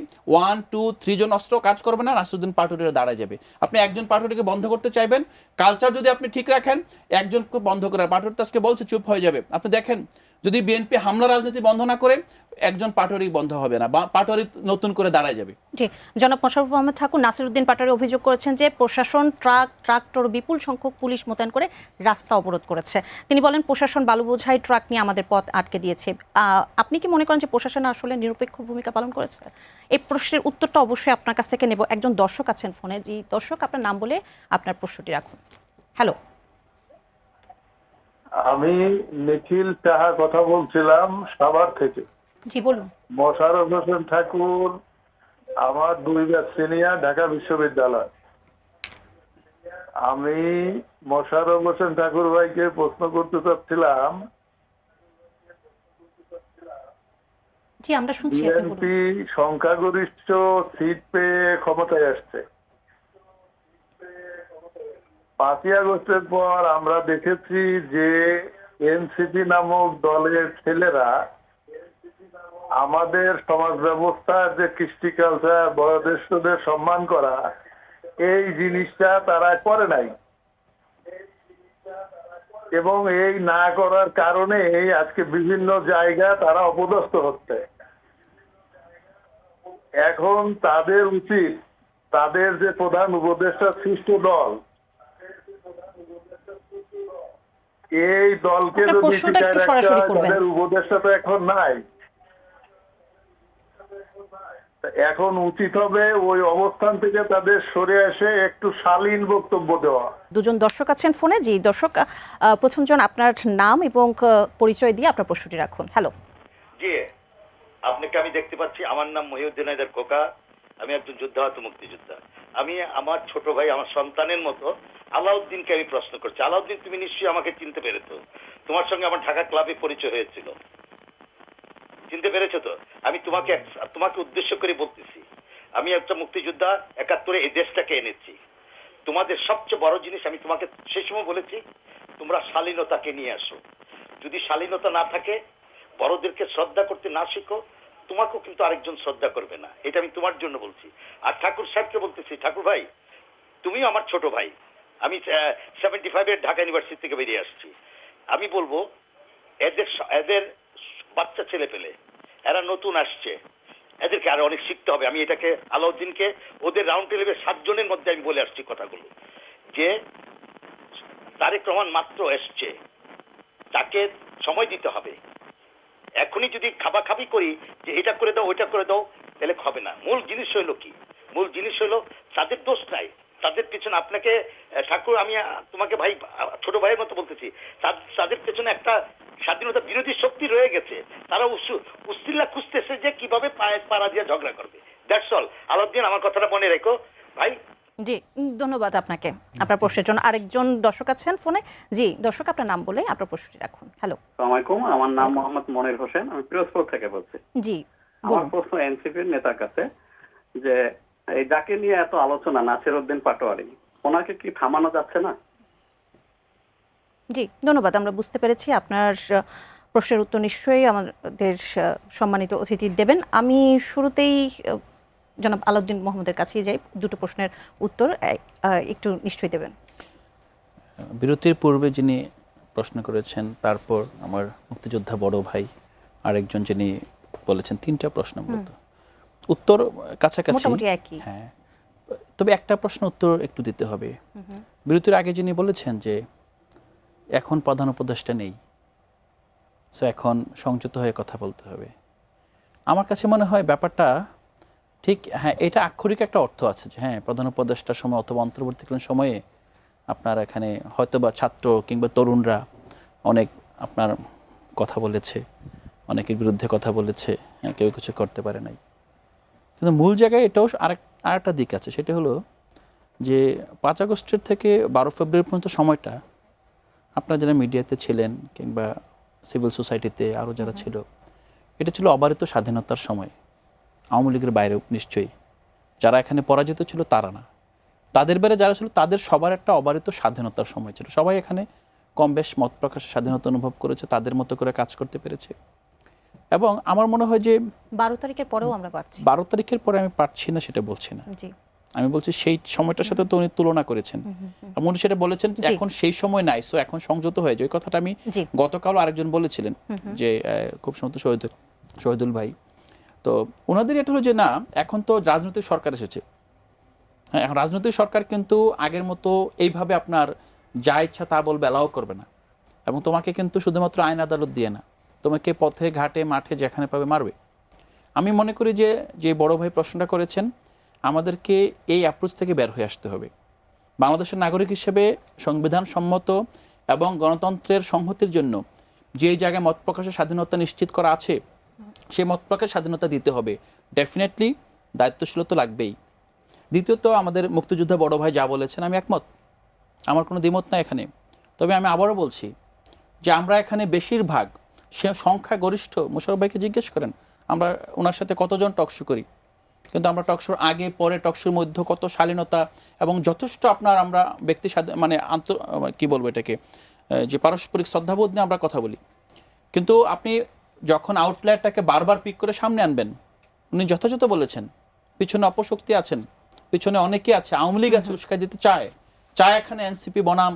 1, 2, 3 জন অস্ত্র কাজ করবে না, নাসিরউদ্দিন পাটোয়ারিরা দাঁড়ায় যাবে। আপনি একজন পাটোয়ারিকে বন্ধ করতে চাইবেন, কালচার যদি আপনি ঠিক রাখেন একজনকে বন্ধ করে, পাটোয়ারি তো আজকে বলছে চুপ হয়ে যাবে। আপনি দেখেন যদি বিএনপি হামলা রাজনীতি বন্ধ না করে একজন পাটোয়ারি বন্ধ হবে না, বা পাটোয়ারি নতুন করে দাঁড়ায় যাবে। জি, জনাব মোশাররফ আহমেদ ঠাকুর, নাসিরউদ্দিন পাটোয়ারি অভিযোগ করেছেন যে প্রশাসন ট্রাক্টর বিপুল সংখ্যক পুলিশ মোতায়েন করে রাস্তা অবরোধ করেছে। তিনি বলেন প্রশাসন বালু বোঝাই ট্রাক নিয়ে আমাদের পথ আটকে দিয়েছে। আপনি কি মনে করেন যে প্রশাসন আসলে নিরপেক্ষ ভূমিকা পালন করেছে? এই প্রশ্নের উত্তরটা অবশ্যই আপনার কাছ থেকে নেব। একজন দর্শক আছেন ফোনে। জি দর্শক, আপনার নাম বলে আপনার প্রশ্নটি রাখুন। হ্যালো, আমি নিখিল সাহা কথা বলছিলাম সাভার থেকে। জি বলুন। মোশাররফ হোসেন ঠাকুর আমার 2 ব্যাচ সিনিয়র, ঢাকা বিশ্ববিদ্যালয়। আমি মোশাররফ হোসেন ঠাকুর ভাইকে প্রশ্ন করতে চাচ্ছিলাম, জি আমরা শুনছি, বিএনপি সংখ্যাগরিষ্ঠ সিট পেয়ে ক্ষমতায় আসছে। 5ই আগস্টের পর আমরা দেখেছি যে এনসিপি নামক দলের ছেলেরা আমাদের সমাজ ব্যবস্থার যে কৃষ্টি কালচার, বয়োজ্যেষ্ঠদের সম্মান করা, এই জিনিসটা তারা করে নাই, এবং এই না করার কারণে আজকে বিভিন্ন জায়গা তারা অপদস্থ হচ্ছে। এখন তাদের উচিত তাদের যে প্রধান উপদেষ্টা সৃষ্ট দল এই দলকে আপনার যদি প্রশ্নটা একটু টিকায় রাখতে সরাসরি হয়, করবেন। তাদের উপদেষ্টা তো এখন নাই। তা এখন উচিত হবে ওই অবস্থান থেকে তাদের সরে এসে একটু শালীন বক্তব্য দেওয়া। দুজন দর্শক আছেন ফোনে। জি দর্শক, প্রথমজন আপনার নাম এবং পরিচয় দিয়ে আপনার প্রশ্নটি রাখুন। হ্যালো। জি, আপনাকে আমি দেখতে পাচ্ছি। আমার নাম মহিউদ্দিন হায়দার খোকা। আমি একজন যুদ্ধাহত মুক্তিযোদ্ধা। আমি আমার ছোট ভাই, আমার সন্তানের মতো আলাউদ্দিনকে আমি প্রশ্ন করছি। আলাউদ্দিন, তুমি নিশ্চয়ই আমাকে চিনতে পেরেছো। তোমার সঙ্গে আমার ঢাকা ক্লাবে পরিচয় হয়েছিল, চিনতে পেরেছো তো? আমি তোমাকে উদ্দেশ্য করে বলতেছি, আমি একটা মুক্তিযোদ্ধা, ৭১ এই দেশটাকে এনেছি। তোমাদের সবচেয়ে বড় জিনিস, আমি তোমাকে সেই সময় বলেছি, তোমরা শালীনতাকে নিয়ে আসো। যদি শালীনতা না থাকে, বড়দেরকে শ্রদ্ধা করতে না শিখো, তোমাকেও কিন্তু আরেকজন শ্রদ্ধা করবে না। এটা আমি তোমার জন্য বলছি। আর ঠাকুর সাহেবকে বলতেছি, ঠাকুর ভাই, তুমিও আমার ছোট ভাই। আমি 75-এর ঢাকা ইউনিভার্সিটি থেকে বেরিয়ে আসছি। আমি বলবো, এদের বাচ্চা ছেলে পেলে, এরা নতুন আসছে, এদেরকে আরো অনেক শিখতে হবে। আমি এটাকে আলাউদ্দিনকে ওদের রাউন্ড টেবিলের 7 জনের মধ্যে আমি বলে আসছি কথাগুলো, যে তারেক রহমান মাত্র এসছে, তাকে সময় দিতে হবে। এখনই যদি খাবাখাবি করি যে এটা করে দাও ওইটা করে দাও, তাহলে হবে না। মূল জিনিস হইলো কি? মূল জিনিস হইলো তাদের দোষ নাই, তাদের পেছনে আপনাকে ঠাকুর, আমি তোমাকে ভাই, ছোট ভাইয়ের মতো বলতেছি, তাদের পেছনে একটা স্বাধীনতা বিরোধী শক্তি রয়ে গেছে। তারা উস্তিল্লা খুঁজতেছে যে কিভাবে পাড়া দিয়ে ঝগড়া করবে। That's all. আলাউদ্দিন, আমার কথাটা মনে রেখো ভাই। জি, ধন্যবাদ আপনাকে আপনার প্রশ্নের জন্য। আরেকজন দর্শক আছেন ফোনে। জি দর্শক, আপনার নাম বলে আপনার প্রশ্নটি রাখুন। হ্যালো। আসসালামু আলাইকুম, আমার নাম মোহাম্মদ মনির হোসেন, আমি পিরোজপুর থেকে বলছি। জি আমার বলুন। প্রশ্ন এনসিপির নেতার কাছে, যে এই যাকে নিয়ে এত আলোচনা, নাসির উদ্দিন পাটোয়ারি, ওনাকে কি থামানো যাচ্ছে না? জি ধন্যবাদ, আমরা বুঝতে পেরেছি। আপনার প্রশ্নের উত্তর নিশ্চয়ই আমাদের সম্মানিত অতিথি দেবেন। আমি শুরুতেই জনাব আলাউদ্দিন মোহাম্মদের কাছেই যাই, দুটো প্রশ্নের উত্তর একটু নিশ্চয়ই দেবেন। বিরতির পূর্বে যিনি প্রশ্ন করেছেন, তারপর আমার মুক্তিযোদ্ধা বড় ভাই আরেকজন যিনি বলেছেন, 3টা প্রশ্ন মূলত উত্তর কাছাকাছি, মোটামুটি একই। হ্যাঁ, তবে একটা প্রশ্ন উত্তর একটু দিতে হবে। বিরতির আগে যিনি বলেছেন যে এখন প্রধান উপদেষ্টা নেই, সো এখন সংযত হয়ে কথা বলতে হবে। আমার কাছে মনে হয় ব্যাপারটা ঠিক, হ্যাঁ, এটা আক্ষরিক একটা অর্থ আছে যে হ্যাঁ, প্রধান উপদেষ্টার সময় অথবা অন্তর্বর্তীকালীন সময়ে আপনার এখানে হয়তোবা ছাত্র কিংবা তরুণরা অনেক আপনার কথা বলেছে, অনেকের বিরুদ্ধে কথা বলেছে, হ্যাঁ, কেউ কিছু করতে পারে নাই। কিন্তু মূল জায়গায় এটাও আরেকটা দিক আছে, সেটা হলো যে 5 আগস্টের থেকে 12 ফেব্রুয়ারি পর্যন্ত সময়টা আপনারা যারা মিডিয়াতে ছিলেন কিংবা সিভিল সোসাইটিতে আরও যারা ছিল, এটা ছিল অবারিত স্বাধীনতার সময়। আওয়ামী লীগের বাইরেও নিশ্চয়ই যারা এখানে পরাজিত ছিল তারা না, তাদের বাইরে যারা ছিল তাদের সবার একটা অবারিত স্বাধীনতার সময় ছিল। সবাই এখানে কম বেশ মত প্রকাশের স্বাধীনতা অনুভব করেছে, তাদের মতো করে কাজ করতে পেরেছে। এবং আমার মনে হয় যে 12 তারিখের পরেও আমরা পাচ্ছি। 12 তারিখের পরে আমি পারছি না সেটা বলছি না, জি আমি বলছি সেই সময়টার সাথে তো উনি তুলনা করেছেন এবং উনি সেটা বলেছেন এখন সেই সময় নাই, সো এখন সংযত হয়ে যায়। ওই কথাটা আমি গতকাল আরেকজন বলেছিলেন যে খুব সম্ভবত শহীদুল ভাই, তো ওনাদের এটা হলো যে না, এখন তো রাজনৈতিক সরকার এসেছে। হ্যাঁ, এখন রাজনৈতিক সরকার কিন্তু আগের মতো এইভাবে আপনার যা ইচ্ছা তা বলবে অ্যালাউ করবে না, এবং তোমাকে কিন্তু শুধুমাত্র আইন আদালত দিয়ে না, তোমাকে পথে ঘাটে মাঠে যেখানে পাবে মারবে। আমি মনে করি যে বড় ভাই প্রশ্নটা করেছেন, আমাদেরকে এই অ্যাপ্রোচ থেকে বের হয়ে আসতে হবে। বাংলাদেশের নাগরিক হিসেবে সংবিধান সম্মত এবং গণতন্ত্রের সংহতির জন্য যে জায়গায় মত প্রকাশের স্বাধীনতা নিশ্চিত করা আছে, সেই মত প্রকাশের স্বাধীনতা দিতে হবে। ডেফিনেটলি দায়িত্বশীলতা লাগবেই। দ্বিতীয়ত, আমাদের মুক্তিযোদ্ধা বড় ভাই যা বলেছেন আমি একমত, আমার কোনো দ্বিমত না এখানে। তবে আমি আবারও বলছি যে আমরা এখানে বেশিরভাগ সে সংখ্যাগরিষ্ঠ, মোশাররফ ভাইকে জিজ্ঞেস করেন আমরা ওনার সাথে কতজন টকশো করি, কিন্তু আমরা টকশোর আগে পরে টকশোর মধ্যে কত শালীনতা এবং যথেষ্ট আপনার আমরা ব্যক্তি মানে কি বলবো এটাকে, যে পারস্পরিক শ্রদ্ধাবোধ নিয়ে আমরা কথা বলি। কিন্তু আপনি যখন আউটলায়ারটাকে বারবার পিক করে সামনে আনবেন, উনি যথাযথ বলেছেন পিছনে অপশক্তি আছেন, পিছনে অনেকে আছে, আওয়ামী লীগ আছে উস্কাই দিতে চায় এখানে এনসিপি বনাম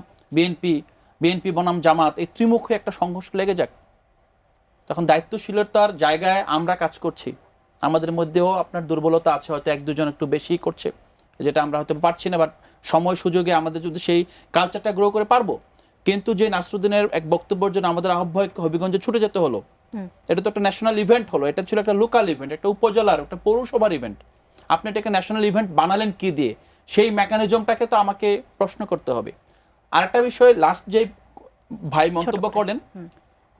বিএনপি বনাম জামাত, এই ত্রিমুখী একটা সংঘর্ষ লেগে যাক। তখন দায়িত্বশীলতার জায়গায় আমরা কাজ করছি, আমাদের মধ্যেও আপনার দুর্বলতা আছে, হয়তো 1-2 একটু বেশি করছে, যেটা আমরা হয়তো পারছি না, বাট সময় সুযোগে আমাদের যদি সেই কালচারটা গ্রো করে পারবো। কিন্তু যে নাসরুদ্দিনের এক বক্তব্যের জন্য আমাদের আহ্বায়ককে হবিগঞ্জে ছুটে যেতে হলো, এটা তো একটা ন্যাশনাল ইভেন্ট হলো, এটা ছিল একটা লোকাল ইভেন্ট, একটা উপজেলার, একটা পৌরসভার ইভেন্ট। আপনি এটাকে ন্যাশনাল ইভেন্ট বানালেন কি দিয়ে? সেই মেকানিজমটাকে তো আমাকে প্রশ্ন করতে হবে। আরেকটা বিষয়, লাস্ট যে ভাই মন্তব্য করেন,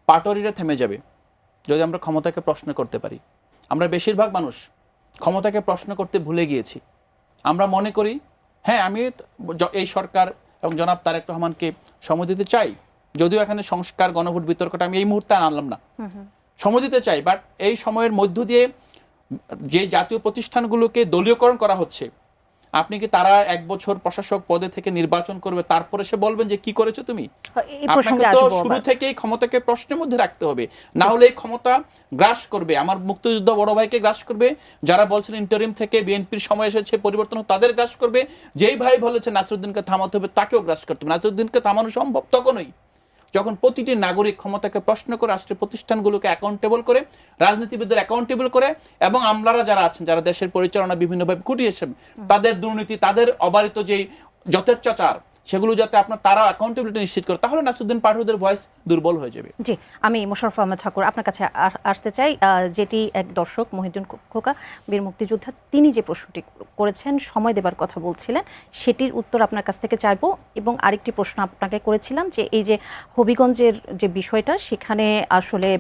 পাটোয়ারিরা থেমে যাবে যদি আমরা ক্ষমতাকে প্রশ্ন করতে পারি। আমরা বেশিরভাগ মানুষ ক্ষমতাকে প্রশ্ন করতে ভুলে গিয়েছি। আমরা মনে করি হ্যাঁ আমি এই সরকার এবং জনাব তারেক রহমানকে সময় দিতে চাই, যদিও এখানে সংস্কার গণভোট বিতর্কটা আমি এই মুহূর্তে আনলাম না, সময় দিতে চাই, বাট এই সময়ের মধ্য দিয়ে যে জাতীয় প্রতিষ্ঠানগুলোকে দলীয়করণ করা হচ্ছে, আপনি কি তারা 1 বছর প্রশাসক পদে থেকে নির্বাচন করবে তারপরে সে বলবেন যে কি করেছো তুমি? আপনাকে তো শুরু থেকেই ক্ষমতাকে প্রশ্নের মধ্যে রাখতে হবে, না হলে এই ক্ষমতা গ্রাস করবে আমার মুক্তিযুদ্ধ বড় ভাইকে গ্রাস করবে, যারা বলছেন ইন্টারিম থেকে বিএনপির সময় এসেছে পরিবর্তন তাদের গ্রাস করবে, যেই ভাই বলেছে নাসরুদ্দিনকে থামাতে হবে তাকেও গ্রাস করতে হবে। নাসরুদ্দিনকে থামানো সম্ভব তখনই যখন প্রতিটি নাগরিক ক্ষমতাকে প্রশ্ন করে, রাষ্ট্রের প্রতিষ্ঠানগুলোকে অ্যাকাউন্টেবল করে, রাজনীতিবিদদের অ্যাকাউন্টেবল করে, এবং আমলারা যারা আছেন, যারা দেশের পরিচালনা বিভিন্নভাবে ঘটিয়েছেন, তাদের দুর্নীতি, তাদের অবারিত যে যথেচ্ছাচার, সেগুলো যাতে আপনার তারা অ্যাকাউন্টেবিলিটি নিশ্চিত করে, তাহলে নাসরুদ্দিন পাটোয়ারিদের ভয়েস দুর্বল হয়ে যাবে। জি, আমি মোশাররফ আহমেদ ঠাকুর আপনার কাছে আসতে চাই। যেটি এক দর্শক মহিউদ্দিন খোকা, বীর মুক্তিযোদ্ধা, তিনি যে প্রশ্নটি করেছেন, সময় দেবার কথা বলছিলেন, সেটির উত্তর আপনার কাছ থেকে চাইবো। এবং আরেকটি প্রশ্ন আপনাকে করেছিলাম যে এই যে হবিগঞ্জের যে বিষয়টা, সেখানে আসলে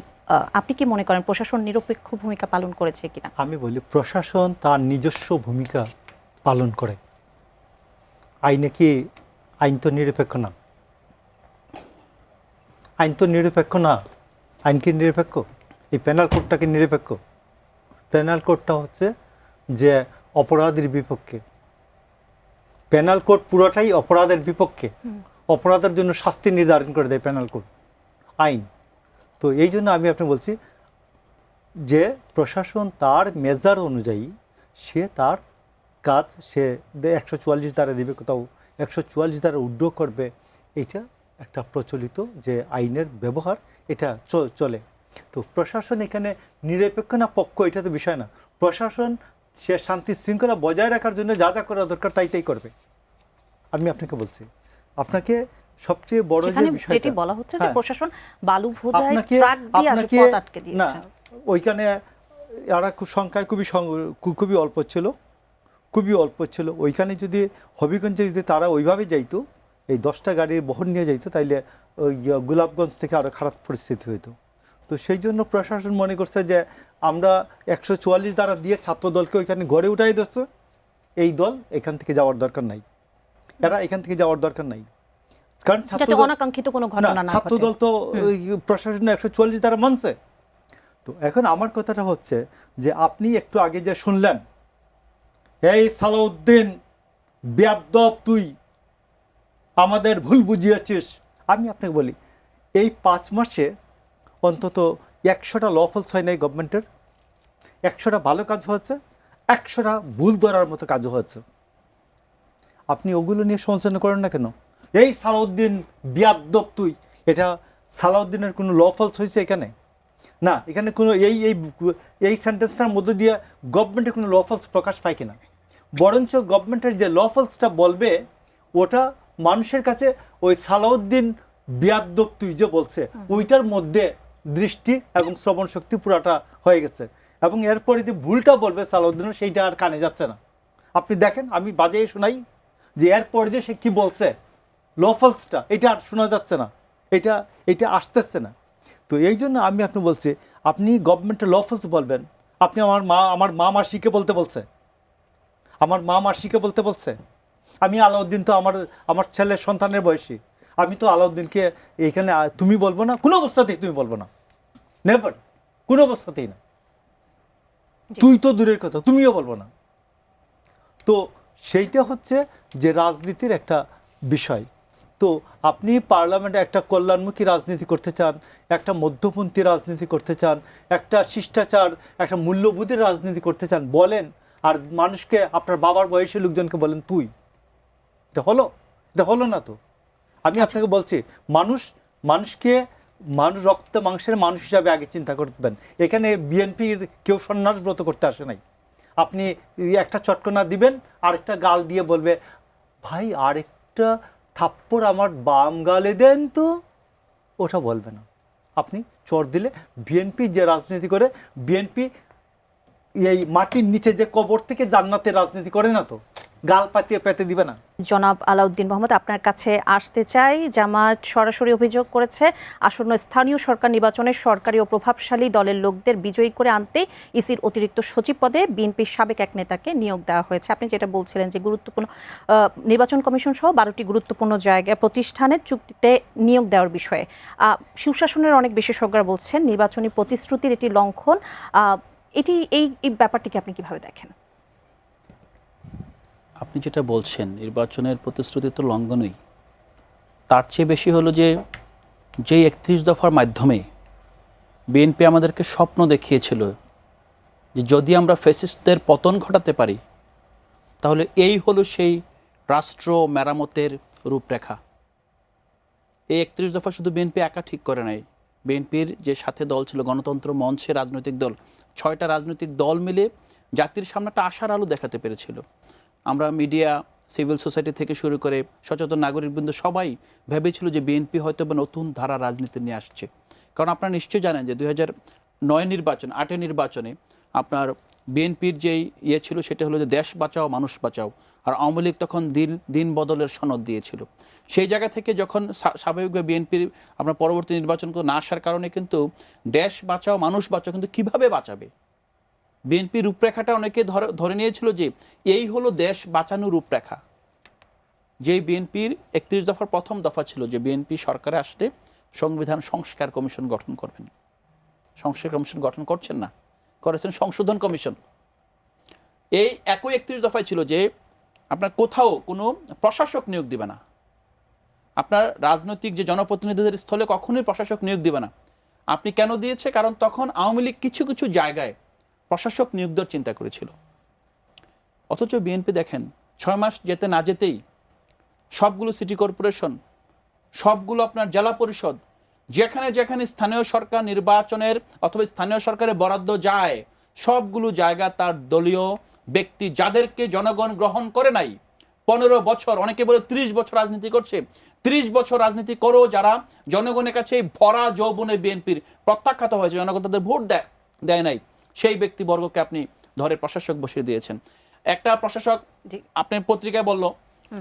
আপনি কি মনে করেন প্রশাসন নিরপেক্ষ ভূমিকা পালন করেছে কিনা? আমি বলি প্রশাসন তার নিজস্ব ভূমিকা পালন করে। আইনে কি আইন তো নিরপেক্ষ না, আইন তো নিরপেক্ষ না। আইন কি নিরপেক্ষ? এই প্যানাল কোডটা কি নিরপেক্ষ? প্যানাল কোডটা হচ্ছে যে অপরাধীর বিপক্ষে, প্যানাল কোড পুরোটাই অপরাধের বিপক্ষে, অপরাধের জন্য শাস্তি নির্ধারণ করে দেয় প্যানাল কোড, আইন। তো এই জন্য আমি আপনি বলছি যে প্রশাসন তার মেজার অনুযায়ী সে তার কাজ সে 144 ধারা দেবে, কোথাও 144 ধারা উড্ড করবে, এটা একটা প্রচলিত যে আইনের ব্যবহার, এটা চলে। তো প্রশাসন এখানে নিরপেক্ষ না পক্ষ এটা তো বিষয় না। প্রশাসন সে শান্তি শৃঙ্খলা বজায় রাখার জন্য যা যা করা দরকার তাই করবে। আমি আপনাকে বলছি, আপনাকে সবচেয়ে বড় যে বিষয়টা যেটি বলা হচ্ছে যে প্রশাসন বালু ভোজায় ট্রাক দিয়ে আসলে পথ আটকে দিয়েছে, না ওইখানে এরা সংখ্যায় খুবই অল্প ছিল, খুবই অল্প ছিল। ওইখানে যদি হবিগঞ্জে যদি তারা ওইভাবে যাইতো, এই 10টা গাড়ির বহন নিয়ে যাইতো, তাইলে ওই গোলাপগঞ্জ থেকে আরও খারাপ পরিস্থিতি হইতো। তো সেই জন্য প্রশাসন মনে করছে যে আমরা 144 ধারা দিয়ে ছাত্র দলকে ওইখানে গড়ে উঠাই দিচ্ছে, এই দল এখান থেকে যাওয়ার দরকার নাই, এরা এখান থেকে যাওয়ার দরকার নাই, কারণ অনাকাঙ্ক্ষিত কোনো ঘটনা না, ছাত্র দল তো প্রশাসন 144 ধারা মানছে। তো এখন আমার কথাটা হচ্ছে যে আপনি একটু আগে যে শুনলেন, এই সালাউদ্দিন বেয়াদব, তুই আমাদের ভুল বুঝিয়েছিস। আমি আপনাকে বলি, এই 5 মাসে অন্তত 100টা লফলস হয় নাই গভর্নমেন্টের, 100টা ভালো কাজ হয়েছে, 100টা ভুল ধরার মতো কাজও হয়েছে। আপনি ওগুলো নিয়ে সমালোচনা করেন না কেন? এই সালাউদ্দিন বেয়াদব তুই, এটা সালাউদ্দিনের কোনো লফলস হয়েছে এখানে? না, এখানে কোনো এই সেন্টেন্সটার মধ্যে দিয়ে গভর্নমেন্টের কোনো লফলস প্রকাশ পায় কিনা? বরঞ্চ গভর্নমেন্টের যে লফলসটা বলবে ওটা মানুষের কাছে ওই সালাউদ্দিন বেয়াদব তুই যে বলছে ওইটার মধ্যে দৃষ্টি এবং শ্রবণ শক্তি পুরাটা হয়ে গেছে, এবং এরপরে যে ভুলটা বলবে সালাউদ্দিনের সেইটা আর কানে যাচ্ছে না। আপনি দেখেন, আমি বাজিয়ে শোনাই যে এরপরে যে সে কি বলছে, লফলসটা এটা আর শোনা যাচ্ছে না, এটা আসতেছে না। তো এই জন্য আমি আপনি বলছি, আপনি গভর্নমেন্টের লফলস বলবেন, আপনি আমার মা মাসিকে বলতে বলছে, আমার মা মাসিকে বলতে বলছে। আমি আলাউদ্দিন তো আমার ছেলের সন্তানের বয়সী, আমি তো আলাউদ্দিনকে এইখানে তুমি বলবো না, কোনো অবস্থাতেই তুমি বলবো না, নেভার, কোনো অবস্থাতেই না। তুই তো দূরের কথা, তুমিও বলবো না। তো সেইটা হচ্ছে যে রাজনীতির একটা বিষয়। তো আপনি পার্লামেন্টে একটা কল্যাণমুখী রাজনীতি করতে চান, একটা মধ্যপন্থী রাজনীতি করতে চান, একটা শিষ্টাচার, একটা মূল্যবোধের রাজনীতি করতে চান, বলেন। আর মানুষকে, আপনার বাবার বয়সী লোকজনকে বলেন তুই, এটা হলো না তো। আমি আপনাকে বলছি, মানুষ রক্ত মাংসের মানুষ হিসাবে আগে চিন্তা করবেন। এখানে বিএনপির কেউ সন্ন্যাস ব্রত করতে আসে নাই। আপনি একটা চটকনা দিবেন, আরেকটা গাল দিয়ে বলবে ভাই আরেকটা থাপ্পড় আমার বাম গালে দেন তো, ওটা বলবে না। আপনি চোর দিলে, বিএনপি যে রাজনীতি করে, বিএনপি এই মাটির নিচে যে কবর থেকে জান্নাতের রাজনীতি করে না, তো গাল পাতিয়ে পেতে দিবে না। জনাব আলাউদ্দিন মোহাম্মদ, আপনার কাছে আসতে চাই। জামায়াত সরাসরি অভিযোগ করেছে আসন্ন স্থানীয় সরকার নির্বাচনে সরকারি ও প্রভাবশালী দলের লোকদের বিজয়ী করে আনতে ইসির অতিরিক্ত সচিব পদে বিএনপির সাবেক এক নেতাকে নিয়োগ দেওয়া হয়েছে। আপনি যেটা বলছিলেন যে গুরুত্বপূর্ণ নির্বাচন কমিশন সহ 12টি গুরুত্বপূর্ণ জায়গায় প্রতিষ্ঠানের চুক্তিতে নিয়োগ দেওয়ার বিষয়ে সুশাসনের অনেক বিশেষজ্ঞরা বলছেন নির্বাচনী প্রতিশ্রুতির এটি লঙ্ঘন। এই ব্যাপারটিকে আপনি কিভাবে দেখেন? আপনি যেটা বলছেন নির্বাচনের প্রতিশ্রুতি তো লঙ্ঘনই, তার চেয়ে বেশি হলো যে যেই 31 দফার মাধ্যমে বিএনপি আমাদেরকে স্বপ্ন দেখিয়েছিল যে যদি আমরা ফ্যাসিস্টদের পতন ঘটাতে পারি তাহলে এই হলো সেই রাষ্ট্র মেরামতের রূপরেখা। এই 31 দফা শুধু বিএনপি একা ঠিক করে নাই, বিএনপির যে সাথে দল ছিল গণতন্ত্র মঞ্চের রাজনৈতিক দল, 6টা রাজনৈতিক দল মিলে জাতির সামনে একটা আশার আলো দেখাতে পেরেছিল। আমরা মিডিয়া, সিভিল সোসাইটি থেকে শুরু করে সচেতন নাগরিকবৃন্দ সবাই ভেবেছিল যে বিএনপি হয়তো বা নতুন ধারা রাজনীতি নিয়ে আসছে। কারণ আপনারা নিশ্চয়ই জানেন যে 2009 নির্বাচন, 8 নির্বাচনে আপনার বিএনপির যেই ছিল সেটা হলো যে দেশ বাঁচাও মানুষ বাঁচাও, আর আওয়ামী লীগ তখন দিন বদলের সনদ দিয়েছিল। সেই জায়গা থেকে যখন স্বাভাবিকভাবে বিএনপির আপনার পরবর্তী নির্বাচন না আসার কারণে কিন্তু দেশ বাঁচাও মানুষ বাঁচাও কিন্তু কিভাবে বাঁচাবে, বিএনপি রূপরেখাটা অনেকে ধরে নিয়েছিল যে এই হলো দেশ বাঁচানোর রূপরেখা। যেই বিএনপির 31 দফার প্রথম দফা ছিল যে বিএনপি সরকারে আসলে সংবিধান সংস্কার কমিশন গঠন করবেন। সংস্কার কমিশন গঠন করছেন না, করেছেন সংশোধন কমিশন। এই একই 31 দফায় ছিল যে আপনার কোথাও কোনো প্রশাসক নিয়োগ দিবে না, আপনার রাজনৈতিক যে জনপ্রতিনিধিদের স্থলে কখনোই প্রশাসক নিয়োগ দিবে না। আপনি কেন দিয়েছে? কারণ তখন আওয়ামী লীগ কিছু কিছু জায়গায় প্রশাসক নিয়োগ দেওয়ার চিন্তা করেছিল। অথচ বিএনপি দেখেন 6 মাস যেতে না যেতেই সবগুলো সিটি কর্পোরেশন, সবগুলো আপনার জেলা পরিষদ, যেখানে যেখানে স্থানীয় সরকার নির্বাচনের অথবা স্থানীয় সরকারের বরাদ্দ যায় সবগুলো জায়গা তার দলীয় ব্যক্তি যাদেরকে জনগণ গ্রহণ করে নাই, 15 বছর, অনেকে বলে 30 বছর রাজনীতি করছে, 30 বছর রাজনীতি করেও যারা জনগণের কাছে ভরা যৌবনে বিএনপির প্রত্যাখ্যাত হয়েছে, জনগণ তাদের ভোট দেয় নাই, সেই ব্যক্তিবর্গকে আপনি ধরে প্রশাসক বসিয়ে দিয়েছেন। একটা প্রশাসক আপনার পত্রিকায় বলল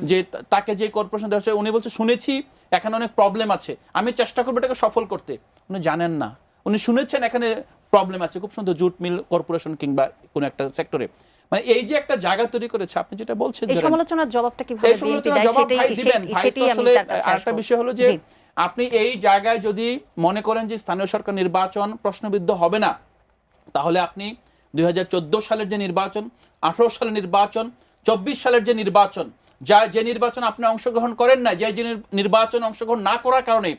যে তাকে যে কর্পোরেশন দেওয়া হচ্ছে, উনি বলছে শুনেছি এখানে অনেক প্রবলেম আছে, আমি চেষ্টা করবো এটাকে সফল করতে। উনি জানেন না, উনি শুনেছেন এখানে প্রবলেম আছে, খুব সুন্দর জুট মিল কর্পোরেশন কিংবা কোনো একটা সেক্টরে, মানে এই যে একটা জায়গা তৈরি করেছে। আপনি যেটা বলছেন এই সমালোচনার জবাবটা কিভাবে বিএনপি দেয় সেটাই দিবেন ভাই। তো আসলে আরেকটা বিষয় হলো যে আপনি এই জায়গায় যদি মনে করেন যে স্থানীয় সরকার নির্বাচন প্রশ্নবিদ্ধ হবে না, তাহলে আপনি 2014 সালের যে নির্বাচন, 18 সালের নির্বাচন, 24 সালের যে নির্বাচন, যে নির্বাচন আপনি অংশগ্রহণ করেন না, যে নির্বাচন অংশগ্রহণ না করার কারণে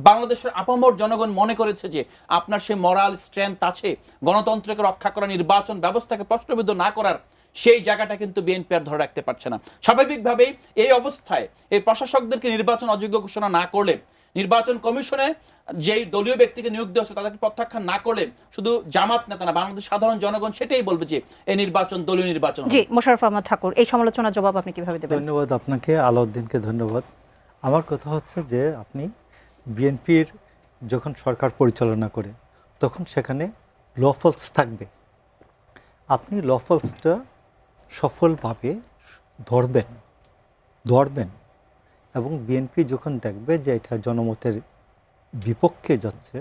বাংলাদেশের আপামর জনগণ মনে করেছে যে আপনার সে মরাল স্ট্রেংথ আছে গণতন্ত্রকে রক্ষা করা, নির্বাচন ব্যবস্থাকে প্রশ্নবিদ্ধ না করার, সেই জায়গাটা কিন্তু বিএনপি আর ধরে রাখতে পারছে না। স্বাভাবিকভাবেই এই অবস্থায় এই প্রশাসকদেরকে নির্বাচন অযোগ্য ঘোষণা না করলে, নির্বাচন কমিশনে যেই দলীয় ব্যক্তিকে নিয়োগ দেওয়া হচ্ছে তাদেরকে প্রত্যাখ্যান না করলে শুধু জামাত নেতা না, বাংলাদেশ সাধারণ জনগণ সেটাই বলবে যে এই নির্বাচন দলীয় নির্বাচন। জি, মোশাররফ আহমদ ঠাকুর, এই সমালোচনার জবাব আপনি কিভাবে দেবেন? ধন্যবাদ আপনাকে, আলাউদ্দিনকে ধন্যবাদ। আমার কথা হচ্ছে যে আপনি বিএনপির যখন সরকার পরিচালনা করে তখন সেখানে লফলস থাকবে, আপনি লফলসটা সফলভাবে ধরবেন এবং বিএনপি যখন দেখবে যে এটা জনমতের বিপক্ষে যাচ্ছে,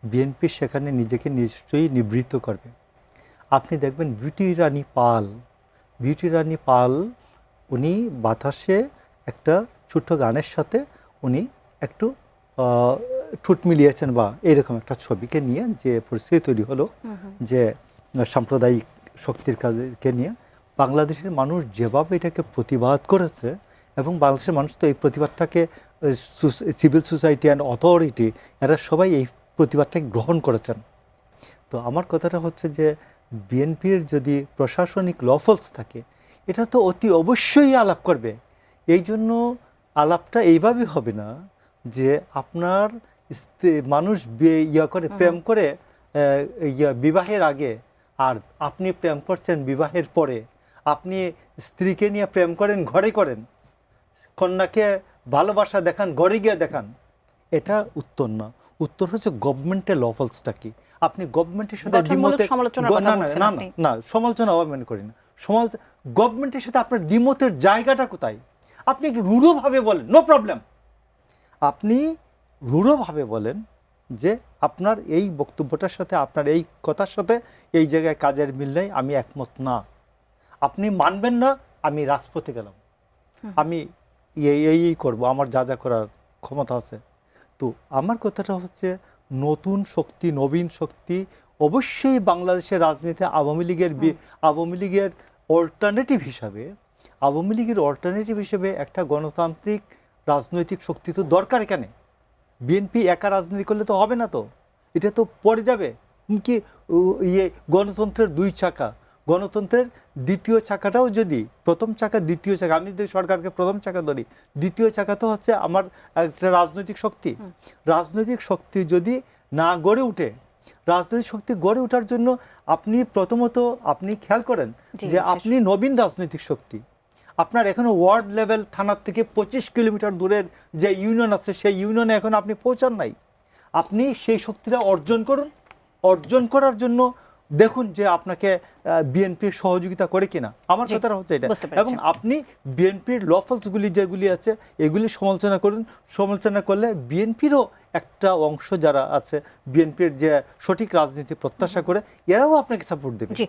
বিএনপি সেখানে নিজেকে নিশ্চয়ই নিবৃত্ত করবে। আপনি দেখবেন বিউটি রানী পাল উনি বাতাসে একটা ছোট্ট গানের সাথে উনি একটু ঠোঁট মিলিয়েছেন বা এরকম একটা ছবিকে নিয়ে যে পরিস্থিতি তৈরি হলো, যে সাম্প্রদায়িক শক্তির কাজকে নিয়ে বাংলাদেশের মানুষ যেভাবে এটাকে প্রতিবাদ করেছে, এবং বাংলাদেশের মানুষ তো এই প্রতিবাদটাকে সিভিল সোসাইটি অ্যান্ড অথরিটি এরা সবাই এই প্রতিবাদটাকে গ্রহণ করেছেন। তো আমার কথাটা হচ্ছে যে বিএনপির যদি প্রশাসনিক লফলস থাকে, এটা তো অতি অবশ্যই আলাপ করবে। এই জন্য আলাপটা এইভাবে হবে না যে আপনার মানুষ প্রেম করে বিবাহের আগে, আর আপনি প্রেম করছেন বিবাহের পরে, আপনি স্ত্রীকে নিয়ে প্রেম করেন ঘরে করেন, কন্যাকে ভালোবাসা দেখান, ঘরে গিয়ে দেখান, এটা উত্তর না। উত্তর হচ্ছে গভর্নমেন্টের লফলসটা কি। আপনি গভর্নমেন্টের সাথে গঠনমূলক সমালোচনার কথা বলছেন আপনি। না সমালোচনা আমি মনে করি না। গভর্নমেন্টের সাথে আপনার দ্বিমতের জায়গাটা কোথায়? আপনি একটু রূঢ়ভাবে বলেন, নো প্রবলেম। আপনি রূঢ়ভাবে বলেন যে আপনার এই বক্তব্যটার সাথে, আপনার এই কথার সাথে এই জায়গায় কাজের মিল নেই, আমি একমত না। আপনি মানবেন না, আমি রাজপথে গেলাম, আমি এই করব, আমার যা যা করার ক্ষমতা আছে। তো আমার কথাটা হচ্ছে নতুন শক্তি, নবীন শক্তি অবশ্যই বাংলাদেশের রাজনীতি আওয়ামী লীগের অল্টারনেটিভ হিসাবে একটা গণতান্ত্রিক রাজনৈতিক শক্তি তো দরকার। এখানে বিএনপি একা রাজনীতি করলে তো হবে না, তো এটা তো পড়ে যাবে কি গণতন্ত্রের দুই চাকা। গণতন্ত্রের দ্বিতীয় চাকাটাও যদি, প্রথম চাকা দ্বিতীয় চাকা, আমি যদি সরকারকে প্রথম চাকা ধরি, দ্বিতীয় চাকা তো হচ্ছে আমার একটা রাজনৈতিক শক্তি। রাজনৈতিক শক্তি যদি না গড়ে উঠে, রাজনৈতিক শক্তি গড়ে ওঠার জন্য আপনি প্রথমত আপনি খেয়াল করেন যে আপনি নবীন রাজনৈতিক শক্তি, আপনার এখনো ওয়ার্ড লেভেল থানার থেকে 25 কিলোমিটার দূরের যে ইউনিয়ন আছে সেই ইউনিয়নে এখন আপনি পৌঁছান নাই। আপনি সেই শক্তিটা অর্জন করুন। অর্জন করার জন্য দেখুন যে আপনাকে বিএনপির সহযোগিতা করে কিনা। আমার কথাটা হচ্ছে এটা। এবং আপনি বিএনপির লফলসগুলি যেগুলি আছে এগুলি সমালোচনা করুন। সমালোচনা করলে বিএনপিরও একটা অংশ যারা আছে, বিএনপির যে সঠিক রাজনীতি প্রত্যাশা করে, এরাও আপনাকে সাপোর্ট দেবে। জি,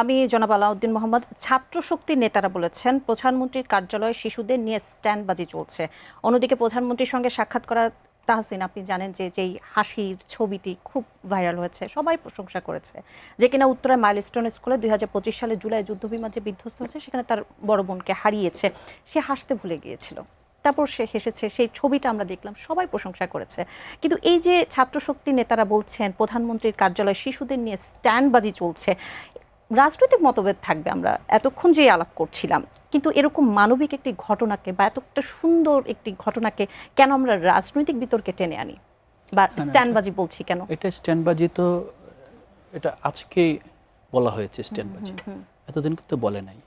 আমি জনাব আলাউদ্দিন মোহাম্মদ, ছাত্র শক্তির নেতারা বলেছেন প্রধানমন্ত্রীর কার্যালয়ে শিশুদের নিয়ে স্ট্যান্ডবাজি চলছে। অন্যদিকে প্রধানমন্ত্রীর সঙ্গে সাক্ষাৎ করা তাহসিন, আপনি জানেন যে যেই হাসির ছবিটি খুব ভাইরাল হয়েছে, সবাই প্রশংসা করেছে, যে কিনা উত্তরায় মাইলস্টোন স্কুলে 2025 সালে জুলাই যুদ্ধবিমান যে বিধ্বস্ত হয়েছে সেখানে তার বড় বোনকে হারিয়েছে, সে হাসতে ভুলে গিয়েছিল, তারপর সে হেসেছে, সেই ছবিটা আমরা দেখলাম, সবাই প্রশংসা করেছে। কিন্তু এই যে ছাত্রশক্তি নেতারা বলছেন প্রধানমন্ত্রীর কার্যালয়ে শিশুদের নিয়ে স্ট্যান্ডবাজি চলছে, রাজনৈতিক মতভেদ থাকবে, আমরা এতক্ষণ যে আলাপ করছিলাম, কিন্তু এরকম মানবিক একটি ঘটনাকে বা এতটা সুন্দর একটি ঘটনাকে কেন আমরা রাজনৈতিক বিতর্কে টেনে আনি বা স্ট্যান্ডবাজি বলছি কেন? এটা স্ট্যান্ডবাজি তো এটা আজকেই বলা হয়েছে স্ট্যান্ডবাজি, এতদিন কিন্তু বলে নাই।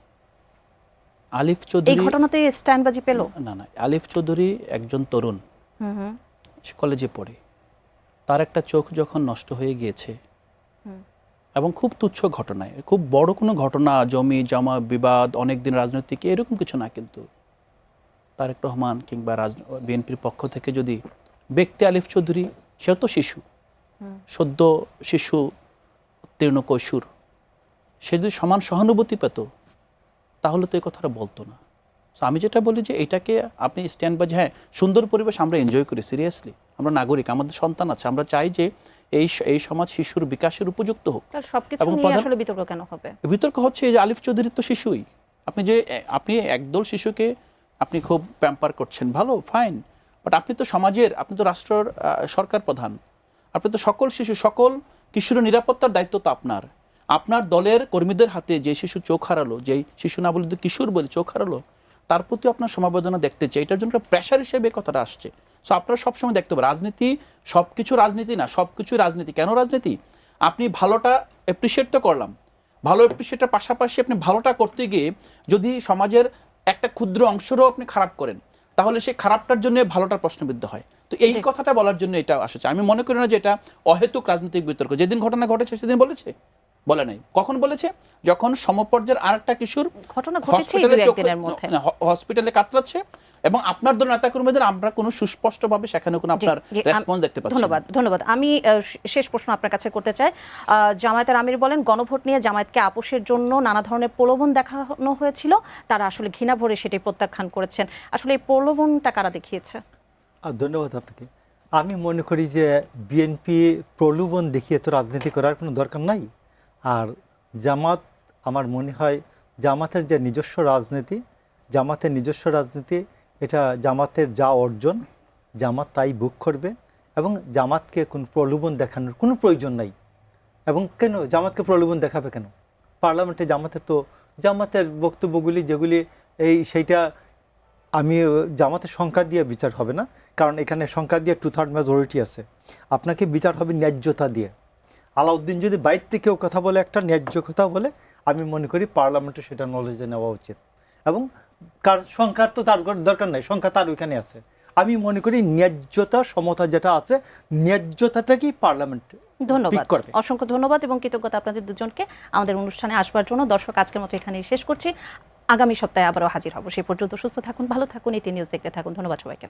আলিফ চৌধুরী, এই ঘটনাতে স্ট্যান্ডবাজি পেল না, আলিফ চৌধুরী একজন তরুণ, সে কলেজে পড়ে, তার একটা চোখ যখন নষ্ট হয়ে গিয়েছে, এবং খুব তুচ্ছ ঘটনায়, খুব বড় কোনো ঘটনা, জমি জমা বিবাদ, অনেকদিন রাজনৈতিক এরকম কিছু না, কিন্তু তারেক রহমান কিংবা বিএনপির পক্ষ থেকে যদি ব্যক্তি আলিফ চৌধুরী, সেও তো শিশু, সদ্য শিশু, উত্তীর্ণ কৈশোর, সে যদি সমান সহানুভূতি পেত তাহলে তো এই কথাটা বলতো না। সো আমি যেটা বলি যে এটাকে আপনি স্ট্যান্ডবাজি, হ্যাঁ সুন্দর পরিবেশ আমরা এনজয় করি, সিরিয়াসলি আমরা নাগরিক, আমাদের সন্তান আছে, আমরা চাই যে এই সমাজ শিশুর বিকাশের উপযুক্ত হোক। এবং আসলে বিতর্ক কেন হবে? বিতর্ক হচ্ছে যে আলিফ চৌধুরী তো শিশুই, আপনি একদল শিশুকে আপনি খুব প্যাম্পার করছেন, ভালো, ফাইন, বাট আপনি তো সমাজের, আপনি তো রাষ্ট্রের সরকার প্রধান, আপনি তো সকল শিশু, সকল কিশোরের নিরাপত্তার দায়িত্ব তো আপনার দলের কর্মীদের হাতে যে শিশু চোখ হারালো, যেই শিশু না বলে কিশোর বলে চোখ হারালো, তার প্রতি আপনার সমবেদনা দেখতে চাই। এটার জন্য প্রেশার হিসেবে কথাটা আসছে। সো আপনারা সবসময় দেখতে পাবেন রাজনীতি সব কিছু রাজনীতি না, সব কিছুই রাজনীতি। কেন রাজনীতি? আপনি ভালোটা অ্যাপ্রিসিয়েট তো করলাম, ভালো অ্যাপ্রিসিয়েটের পাশাপাশি আপনি ভালোটা করতে গিয়ে যদি সমাজের একটা ক্ষুদ্র অংশেরও আপনি খারাপ করেন, তাহলে সেই খারাপটার জন্য ভালোটার প্রশ্নবিদ্ধ হয়। তো এই কথাটা বলার জন্য এটা আসছে। আমি মনে করি না যে এটা অহেতুক রাজনৈতিক বিতর্ক। যেদিন ঘটনা ঘটেছে সেদিন বলেছে, বলে নাই। কখন বলেছে? যখন সমপর্যায়ের আরেকটা কিশোর হসপিটালে কাতরাচ্ছে এবং আপনার দল নেতাকর্মীদের আমরা কোনো সুস্পষ্টভাবে সেখানে কোনো আপনার রেসপন্স দেখতে পাচ্ছি। ধন্যবাদ। আমি শেষ প্রশ্ন আপনার কাছে করতে চাই। জামায়াতের আমির বলেন গণভোট নিয়ে জামায়াতকে আপোষের জন্য নানা ধরনের প্রলোভন দেখানো হয়েছিল, তারা আসলে ঘৃণা ভরে সেটি প্রত্যাখ্যান করেছেন। আসলে এই প্রলোভনটা কারা দেখিয়েছে? ধন্যবাদ আপনাকে। আমি মনে করি যে বিএনপি প্রলোভন দেখিয়ে তো রাজনীতি করার কোনো দরকার নাই। আর জামাত, আমার মনে হয় জামাতের যে নিজস্ব রাজনীতি, এটা জামাতের যা অর্জন, জামাত তাই বুক করবে এবং জামাতকে কোনো প্রলোভন দেখানোর কোনো প্রয়োজন নাই। এবং কেন জামাতকে প্রলোভন দেখাবে কেন? পার্লামেন্টে জামাতের বক্তব্যগুলি যেগুলি সেইটা আমি জামাতের সংখ্যা দিয়ে বিচার হবে না, কারণ এখানে সংখ্যা দিয়ে 2/3 মেজরিটি আছে। আপনাকে বিচার হবে ন্যায্যতা দিয়ে। আলাউদ্দিন যদি বাইর থেকেও কথা বলে, একটা ন্যায্য কথা বলে, আমি মনে করি পার্লামেন্টে সেটা নলেজে নেওয়া উচিত। এবং সংখ্যার তো তার দরকার নাই, সংখ্যা তার ওইখানে আছে। আমি মনে করি ন্যায্যতা সমতা যেটা আছে, ন্যায্যতাটা কি পার্লামেন্ট ধন্যবাদ, করবে। অসংখ্য ধন্যবাদ এবং কৃতজ্ঞতা আপনাদের দুজনকে আমাদের অনুষ্ঠানে আসবার জন্য। দর্শক, আজকের মতো এখানেই শেষ করছি। আগামী সপ্তাহে আবারও হাজির হব। সেই পর্যন্ত সুস্থ থাকুন, ভালো থাকুন, এটি নিউজ দেখতে থাকুন। ধন্যবাদ সবাইকে।